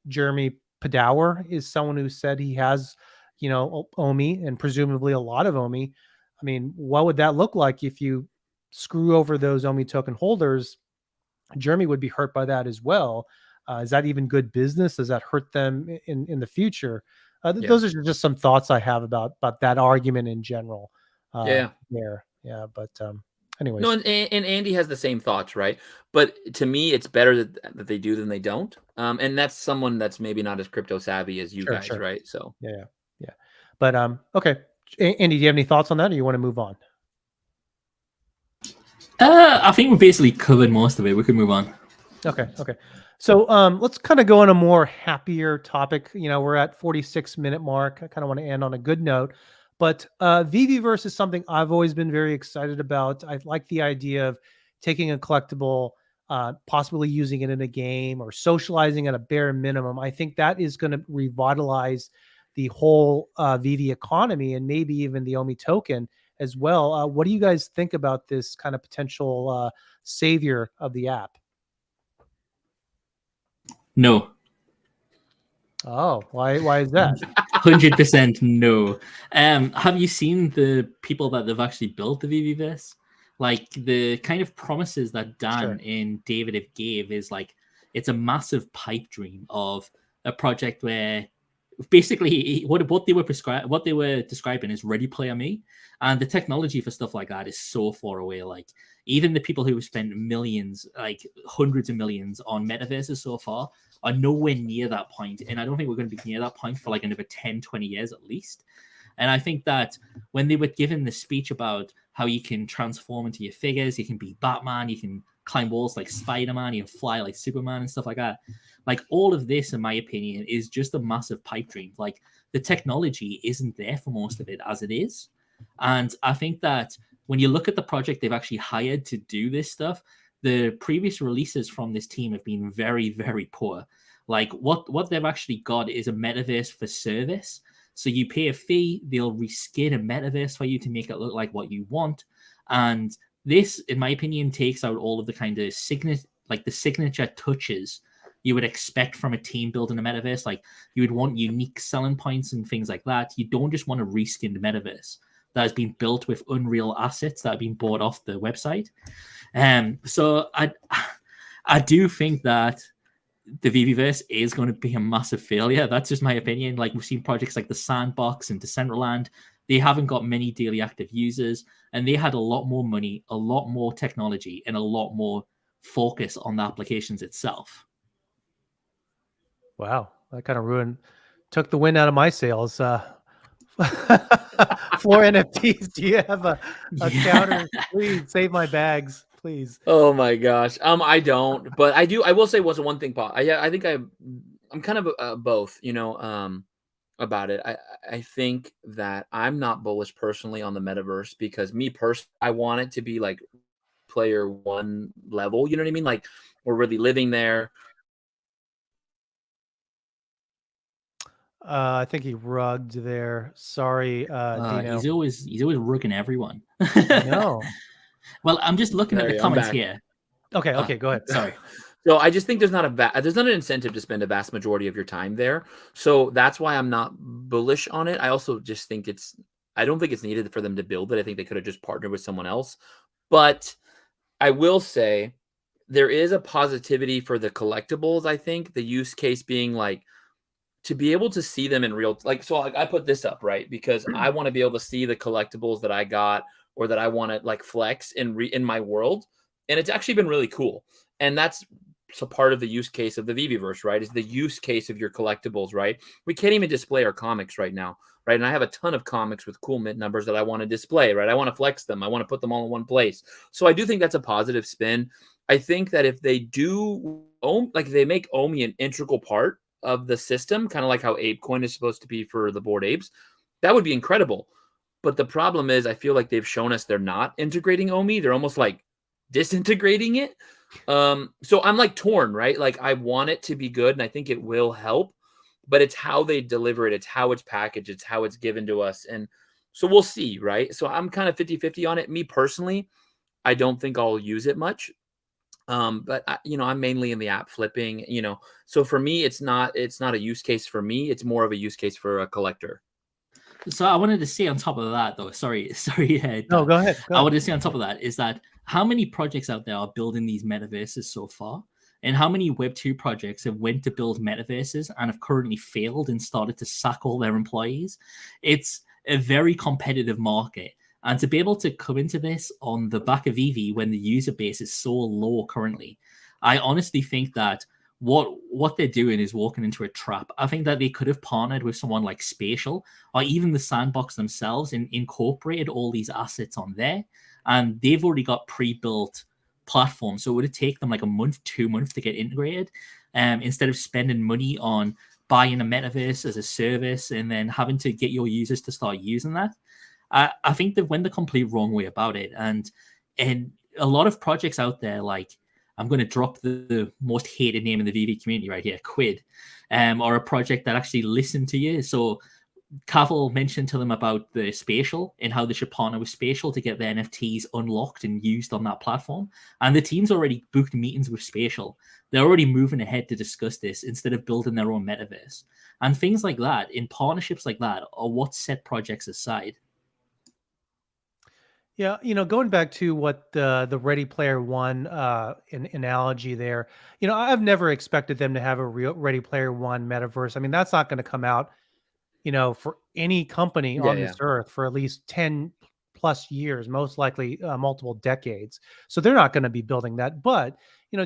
Jeremy Padower is someone who said he has, you know, OMI and presumably a lot of OMI. I mean, what would that look like if you screw over those OMI token holders? Jeremy would be hurt by that as well. Is that even good business? Does that hurt them in the future? yeah. Those are just some thoughts I have about that argument in general. Yeah. There, yeah. But No, anyways, and Andy has the same thoughts, right? But to me, it's better that they do than they don't. And that's someone that's maybe not as crypto savvy as you sure, guys, sure. right? So Yeah, yeah, yeah. But okay. Andy, do you have any thoughts on that, or you want to move on? I think we basically covered most of it. We could move on. Okay, okay. So let's kind of go on a more happier topic. You know, we're at 46-minute mark. I kind of want to end on a good note. But VeVeVerse is something I've always been very excited about. I like the idea of taking a collectible, possibly using it in a game or socializing at a bare minimum. I think that is going to revitalize the whole VeVe economy and maybe even the OMI token as well. What do you guys think about this kind of potential savior of the app? No. Oh, why is that? 100% no. Have you seen the people that they've actually built the VeVeVerse? Like the kind of promises that Dan Sure. and David have gave is like it's a massive pipe dream of a project where basically what they were describing is Ready Player Me, and the technology for stuff like that is so far away. Like even the people who have spent millions, like hundreds of millions on metaverses so far are nowhere near that point, and I don't think we're going to be near that point for like another 10, 20 years at least. And I think that when they were given the speech about how you can transform into your figures, you can be Batman, you can climb walls like Spider-Man, you can fly like Superman and stuff like that. Like all of this, in my opinion, is just a massive pipe dream. Like the technology isn't there for most of it as it is. And I think that when you look at the project they've actually hired to do this stuff, the previous releases from this team have been very, very poor. Like what they've actually got is a metaverse for service. So you pay a fee, they'll reskin a metaverse for you to make it look like what you want. And this, in my opinion, takes out all of the kind of signature touches you would expect from a team building a metaverse. Like you would want unique selling points and things like that. You don't just want a reskinned metaverse that has been built with Unreal assets that have been bought off the website. So I do think that the VeVeVerse is going to be a massive failure. That's just my opinion. Like we've seen projects like the Sandbox and Decentraland, they haven't got many daily active users, and they had a lot more money, a lot more technology, and a lot more focus on the applications itself. Wow, that kind of took the wind out of my sails. Floor NFTs, do you have a counter? Please save my bags, please. oh my gosh. I don't, but I do. I will say was one thing, Paul. I think I'm kind of both. You know, about it. I think that I'm not bullish personally on the metaverse because me personally, I want it to be like player one level. You know what I mean? Like we're really living there. I think he rugged there. Sorry, Dino. He's always rugging everyone. I know. Well, I'm just looking at the There you go, I'm comments back. here. Okay, go ahead. Sorry. So I just think there's not an incentive to spend a vast majority of your time there. So that's why I'm not bullish on it. I also just think I don't think it's needed for them to build it. I think they could have just partnered with someone else. But I will say there is a positivity for the collectibles. I think the use case being like to be able to see them in real, like, so like I put this up, right? Because I want to be able to see the collectibles that I got or that I want to like flex in my world. And it's actually been really cool. And that's so part of the use case of the VeVeVerse, right? Is the use case of your collectibles, right? We can't even display our comics right now, right? And I have a ton of comics with cool mint numbers that I want to display, right? I want to flex them. I want to put them all in one place. So I do think that's a positive spin. I think that if they do, like they make Omi an integral part of the system, kind of like how ApeCoin is supposed to be for the Bored Apes, that would be incredible. But the problem is, I feel like they've shown us they're not integrating Omi. They're almost like disintegrating it. So I'm like torn, right? Like I want it to be good and I think it will help, but it's how they deliver it. It's how it's packaged. It's how it's given to us. And so we'll see, right? So I'm kind of 50-50 on it. Me personally, I don't think I'll use it much. But I'm mainly in the app flipping, so for me, it's not a use case for me. It's more of a use case for a collector. So I wanted to say on top of that, though, sorry. No, go ahead. I wanted to say on top of that is that how many projects out there are building these metaverses so far? And how many Web2 projects have went to build metaverses and have currently failed and started to sack all their employees? It's a very competitive market. And to be able to come into this on the back of VeVe when the user base is so low currently, I honestly think that what they're doing is walking into a trap. I think that they could have partnered with someone like Spatial or even the Sandbox themselves and incorporated all these assets on there. And they've already got pre-built platforms. So it would have taken them like a month, 2 months to get integrated, instead of spending money on buying a metaverse as a service and then having to get your users to start using that. I think they went the complete wrong way about it. And a lot of projects out there, like I'm going to drop the most hated name in the VeVe community right here, Quid, or a project that actually listened to you. So Cavill mentioned to them about the Spatial and how they should partner with Spatial to get their NFTs unlocked and used on that platform. And the team's already booked meetings with Spatial. They're already moving ahead to discuss this instead of building their own metaverse. And things like that, in partnerships like that, are what set projects aside. Yeah, going back to what the Ready Player One analogy there, I've never expected them to have a real Ready Player One metaverse. I mean, that's not going to come out, for any company Yeah, on yeah. this earth for at least 10 plus years, most likely multiple decades. So they're not going to be building that. But,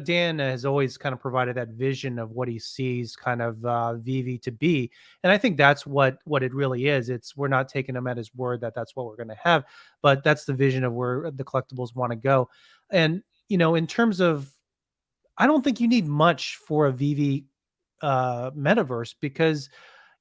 Dan has always kind of provided that vision of what he sees kind of VeVe to be. And I think that's what it really is. We're not taking him at his word that that's what we're going to have, but that's the vision of where the collectibles want to go. And, in terms of, I don't think you need much for a VeVe metaverse because,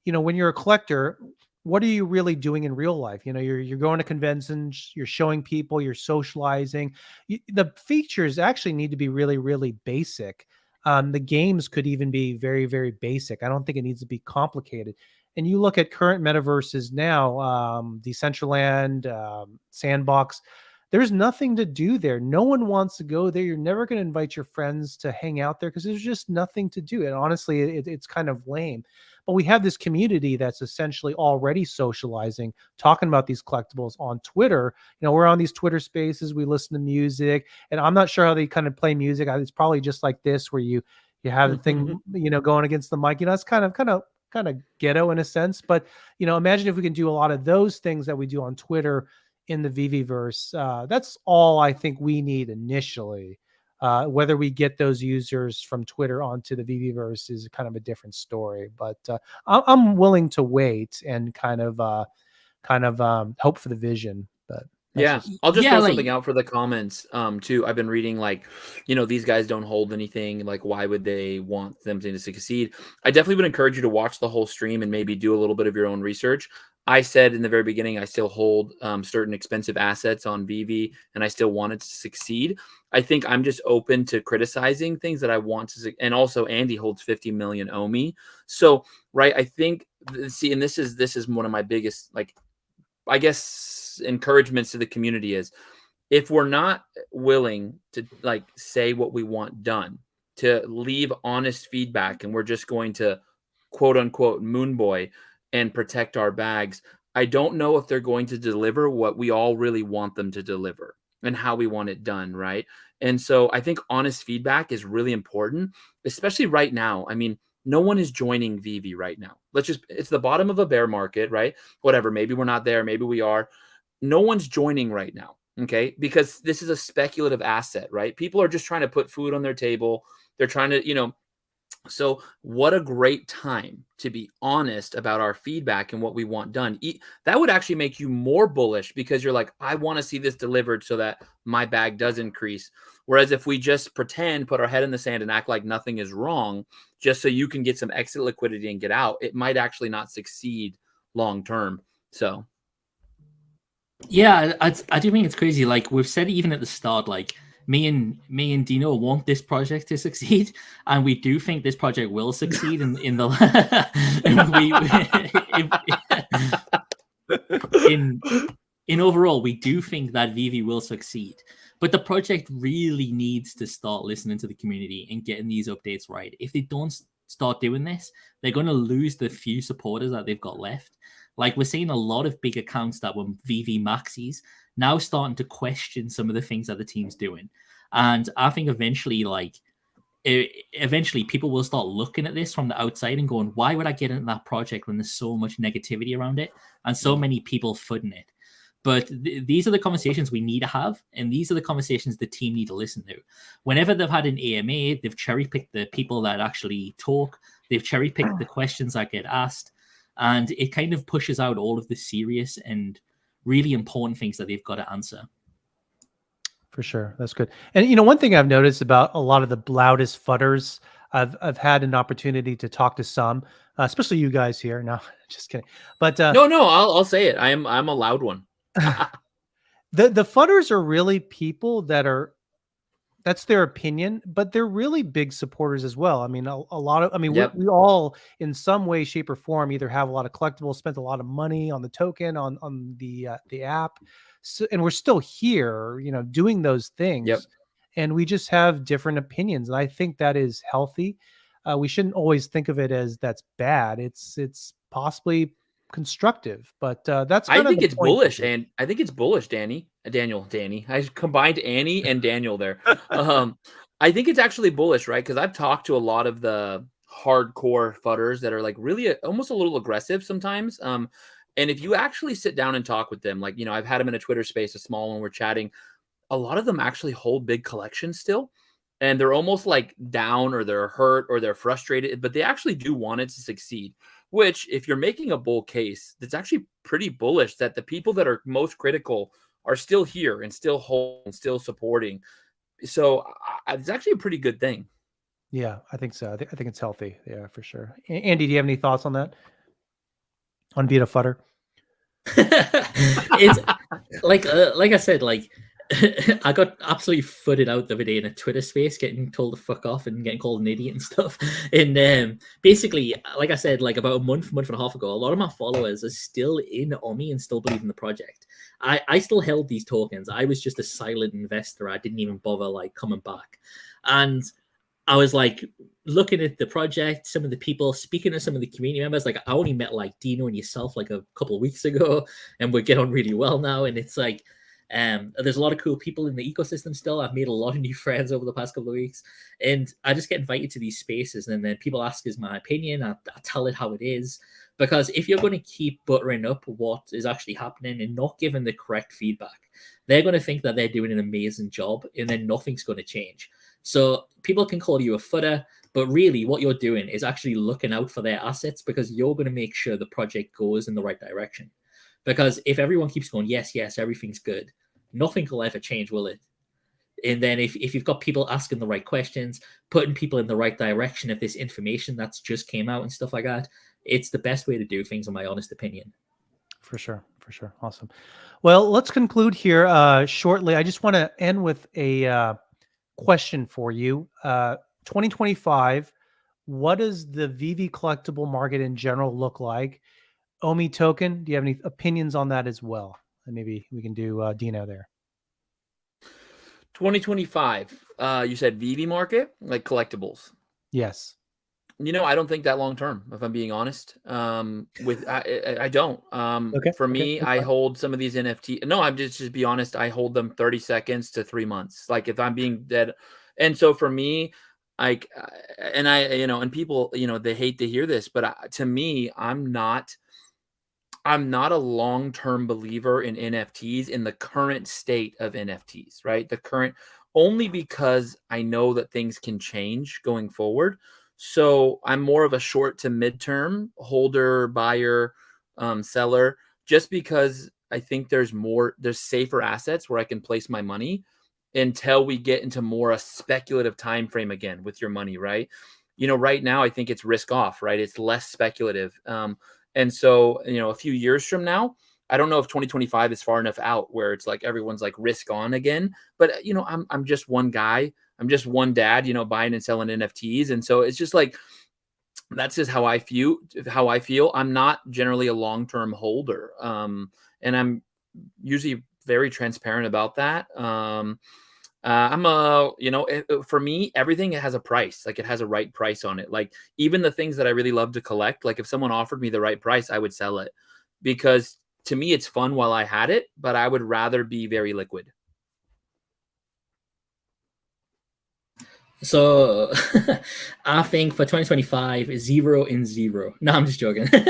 when you're a collector, what are you really doing in real life? You're going to conventions, you're showing people, you're socializing. The features actually need to be really, really basic. The games could even be very, very basic. I don't think it needs to be complicated. And you look at current metaverses now, Decentraland, Sandbox, there's nothing to do there. No one wants to go there. You're never going to invite your friends to hang out there because there's just nothing to do. And honestly, it's kind of lame. But we have this community that's essentially already socializing, talking about these collectibles on Twitter. We're on these Twitter spaces. We listen to music, and I'm not sure how they kind of play music. It's probably just like this, where you have the thing, going against the mic. It's kind of ghetto in a sense. But imagine if we can do a lot of those things that we do on Twitter in the VeVeVerse. That's all I think we need initially. Whether we get those users from Twitter onto the VeVeVerse is kind of a different story. But I'm willing to wait and kind of hope for the vision. But Yeah, I'll just throw something out for the comments too. I've been reading like, these guys don't hold anything. Like, why would they want them to succeed? I definitely would encourage you to watch the whole stream and maybe do a little bit of your own research. I said in the very beginning, I still hold certain expensive assets on VeVe, and I still want it to succeed. I think I'm just open to criticizing things that I want to, and also Andy holds 50 million Omi. So, right, I think see, and this is one of my biggest, like, I guess, encouragements to the community is, if we're not willing to like say what we want done, to leave honest feedback, and we're just going to quote unquote moon boy and protect our bags, I don't know if they're going to deliver what we all really want them to deliver and how we want it done, right? And so I think honest feedback is really important, especially right now. I mean, no one is joining VeVe right now. It's the bottom of a bear market, right? Whatever, maybe we're not there, maybe we are. No one's joining right now, okay? Because this is a speculative asset, right? People are just trying to put food on their table. They're trying to, so what a great time to be honest about our feedback and what we want done. That would actually make you more bullish, because you're like, I want to see this delivered so that my bag does increase. Whereas if we just pretend, put our head in the sand and act like nothing is wrong, just so you can get some exit liquidity and get out, it might actually not succeed long term. So yeah, I do think it's crazy. Like we've said even at the start, like me and Dino want this project to succeed, and we do think this project will succeed in the in overall, we do think that VeVe will succeed. But the project really needs to start listening to the community and getting these updates right. If they don't start doing this, they're going to lose the few supporters that they've got left. Like we're seeing a lot of big accounts that were VeVe maxis now starting to question some of the things that the team's doing. And I think eventually people will start looking at this from the outside and going, why would I get into that project when there's so much negativity around it and so many people fudding it? But these are the conversations we need to have, and these are the conversations the team need to listen to. Whenever they've had an AMA, they've cherry-picked the people that actually talk. They've cherry-picked the questions that get asked, and it kind of pushes out all of the serious and really important things that they've got to answer. For sure. That's good. And, one thing I've noticed about a lot of the loudest fudders, I've had an opportunity to talk to some, especially you guys here. No, just kidding. But no, I'll say it. I'm a loud one. The fudders are really people that's their opinion, but they're really big supporters as well. I mean, a lot of, Yep. we all in some way, shape, or form either have a lot of collectibles, spent a lot of money on the token, on the app. So, and we're still here, doing those things. Yep. And we just have different opinions. And I think that is healthy. We shouldn't always think of it as that's bad. It's possibly constructive, but that's kind I think it's bullish, here. and I think it's bullish, Danny. I combined Annie and Daniel there. I think it's actually bullish, right? Because I've talked to a lot of the hardcore fudders that are like really almost a little aggressive sometimes. And if you actually sit down and talk with them, like, I've had them in a Twitter space, a small one, we're chatting. A lot of them actually hold big collections still, and they're almost like down, or they're hurt, or they're frustrated, but they actually do want it to succeed. Which, if you're making a bull case, that's actually pretty bullish that the people that are most critical are still here and still holding and still supporting. So it's actually a pretty good thing. Yeah, I think so. I think it's healthy. Yeah, for sure. Andy, do you have any thoughts on that? On being a fudder? It's like I said, like I got absolutely footed out the other day in a Twitter space, getting told to fuck off and getting called an idiot and stuff. And basically, like I said, like about a month and a half ago, a lot of my followers are still in Omi and still believe in the project. I still held these tokens. I was just a silent investor. I didn't even bother like coming back. And I was like looking at the project, some of the people, speaking to some of the community members. Like I only met like Dino and yourself like a couple of weeks ago, and we get on really well now. And it's like, there's a lot of cool people in the ecosystem still. I've made a lot of new friends over the past couple of weeks, and I just get invited to these spaces, and then people ask us my opinion. I tell it how it is, because if you're going to keep buttering up what is actually happening and not giving the correct feedback, they're going to think that they're doing an amazing job, and then nothing's going to change. So people can call you a footer, but really what you're doing is actually looking out for their assets, because you're going to make sure the project goes in the right direction. Because if everyone keeps going, yes, everything's good, nothing will ever change, will it? And then if you've got people asking the right questions, putting people in the right direction of this information that's just came out and stuff like that, it's the best way to do things, in my honest opinion. For sure. Awesome. Well, let's conclude here shortly. I just want to end with a question for you. 2025, what does the VeVe collectible market in general look like? Omi token, do you have any opinions on that as well? And maybe we can do Dino there. 2025. You said VeVe market, like collectibles. Yes. I don't think that long term, if I'm being honest. I don't. For me, I hold some of these NFT. No, I'm just be honest. I hold them 30 seconds to 3 months. Like if I'm being dead, and so for me, like, and people, they hate to hear this, but to me, I'm not a long-term believer in NFTs in the current state of NFTs, right? Only because I know that things can change going forward. So I'm more of a short to midterm holder, buyer, seller, just because I think there's safer assets where I can place my money until we get into more a speculative time frame again with your money, right? Right now I think it's risk off, right? It's less speculative. And so, a few years from now, I don't know if 2025 is far enough out where it's like everyone's like risk on again. But I'm just one guy. I'm just one dad, buying and selling NFTs. And so it's just like that's just how I feel. I'm not generally a long-term holder. And I'm usually very transparent about that. For me, everything has a price. Like it has a right price on it. Like even the things that I really love to collect, like if someone offered me the right price, I would sell it because to me, it's fun while I had it, but I would rather be very liquid. So I think for 2025, 0 in 0. No, I'm just joking. I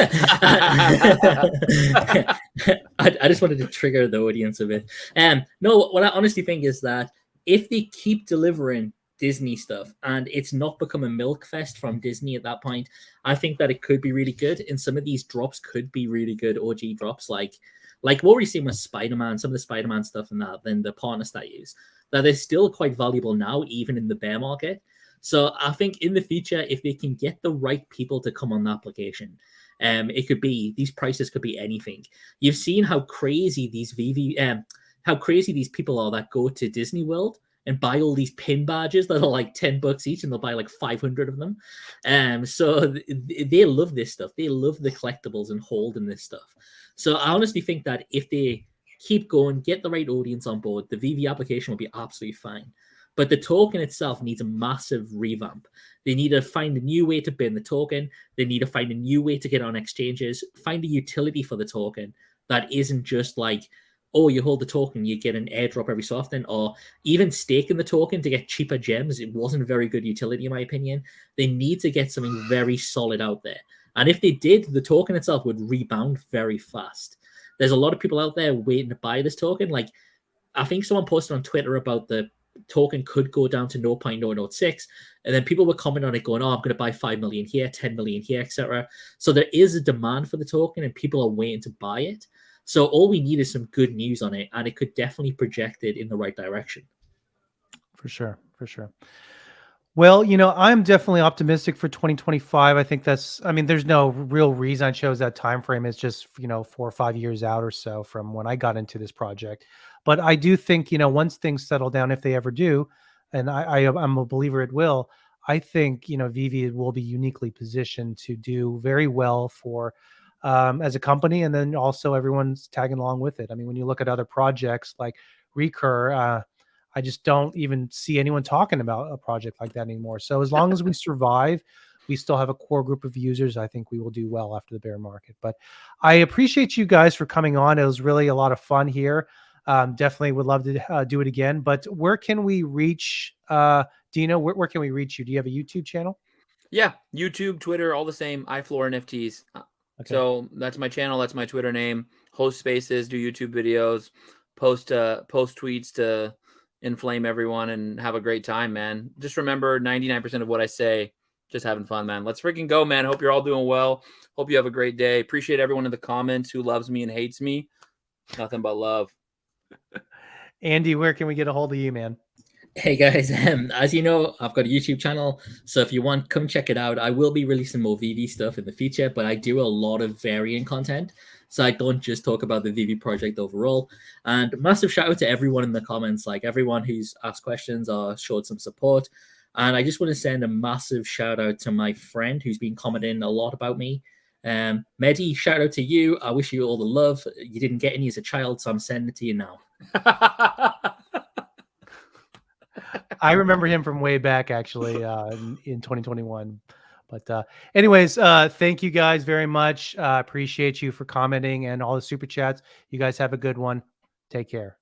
just wanted to trigger the audience a bit. No, what I honestly think is that if they keep delivering Disney stuff and it's not become a milk fest from Disney at that point, I think that it could be really good. And some of these drops could be really good OG drops, like what we're seeing with Spider-Man, some of the Spider-Man stuff and that, then the partners that use. That is still quite valuable now, even in the bear market. So I think in the future, if they can get the right people to come on the application, it could be, these prices could be anything. You've seen how crazy these how crazy these people are that go to Disney World and buy all these pin badges that are like $10 each, and they'll buy like 500 of them. So they love this stuff. They love the collectibles and holding this stuff. So I honestly think that if they keep going, get the right audience on board, the VeVe application will be absolutely fine. But the token itself needs a massive revamp. They need to find a new way to bin the token. They need to find a new way to get on exchanges, find a utility for the token that isn't just like, oh, you hold the token, you get an airdrop every so often, or even staking the token to get cheaper gems. It wasn't a very good utility, in my opinion. They need to get something very solid out there. And if they did, the token itself would rebound very fast. There's a lot of people out there waiting to buy this token. Like, I think someone posted on Twitter about the token could go down to 0.006, and then people were commenting on it going, oh, I'm going to buy 5 million here, 10 million here, etc. So there is a demand for the token, and people are waiting to buy it. So all we need is some good news on it, and it could definitely project it in the right direction. For sure. Well, I'm definitely optimistic for 2025. I think there's no real reason I chose that time frame. It's just, 4 or 5 years out or so from when I got into this project. But I do think, once things settle down, if they ever do, and I'm a believer it will, I think, VeVe will be uniquely positioned to do very well for as a company, and then also everyone's tagging along with it. I mean, when you look at other projects like Recur, I just don't even see anyone talking about a project like that anymore. So as long as we survive, we still have a core group of users. I think we will do well after the bear market. But I appreciate you guys for coming on. It was really a lot of fun here. Definitely would love to do it again. But where can we reach Dino? Where can we reach you? Do you have a YouTube channel? Yeah, YouTube, Twitter, all the same. iFloor NFTs. Okay. So that's my channel. That's my Twitter name. Host spaces, do YouTube videos, post tweets to inflame everyone and have a great time, man. Just remember 99% of what I say, just having fun, man. Let's freaking go, man. Hope you're all doing well. Hope you have a great day. Appreciate everyone in the comments who loves me and hates me. Nothing but love. Andy, where can we get a hold of you, man? Hey guys, as you know, I've got a YouTube channel, so if you want, come check it out. I will be releasing more VeVe stuff in the future, but I do a lot of varying content, so I don't just talk about the VeVe project overall. And massive shout out to everyone in the comments, like everyone who's asked questions or showed some support. And I just want to send a massive shout out to my friend who's been commenting a lot about me. Mehdi, shout out to you. I wish you all the love. You didn't get any as a child, so I'm sending it to you now. I remember him from way back, actually, in 2021. But anyways, thank you guys very much. Appreciate you for commenting and all the super chats. You guys have a good one. Take care.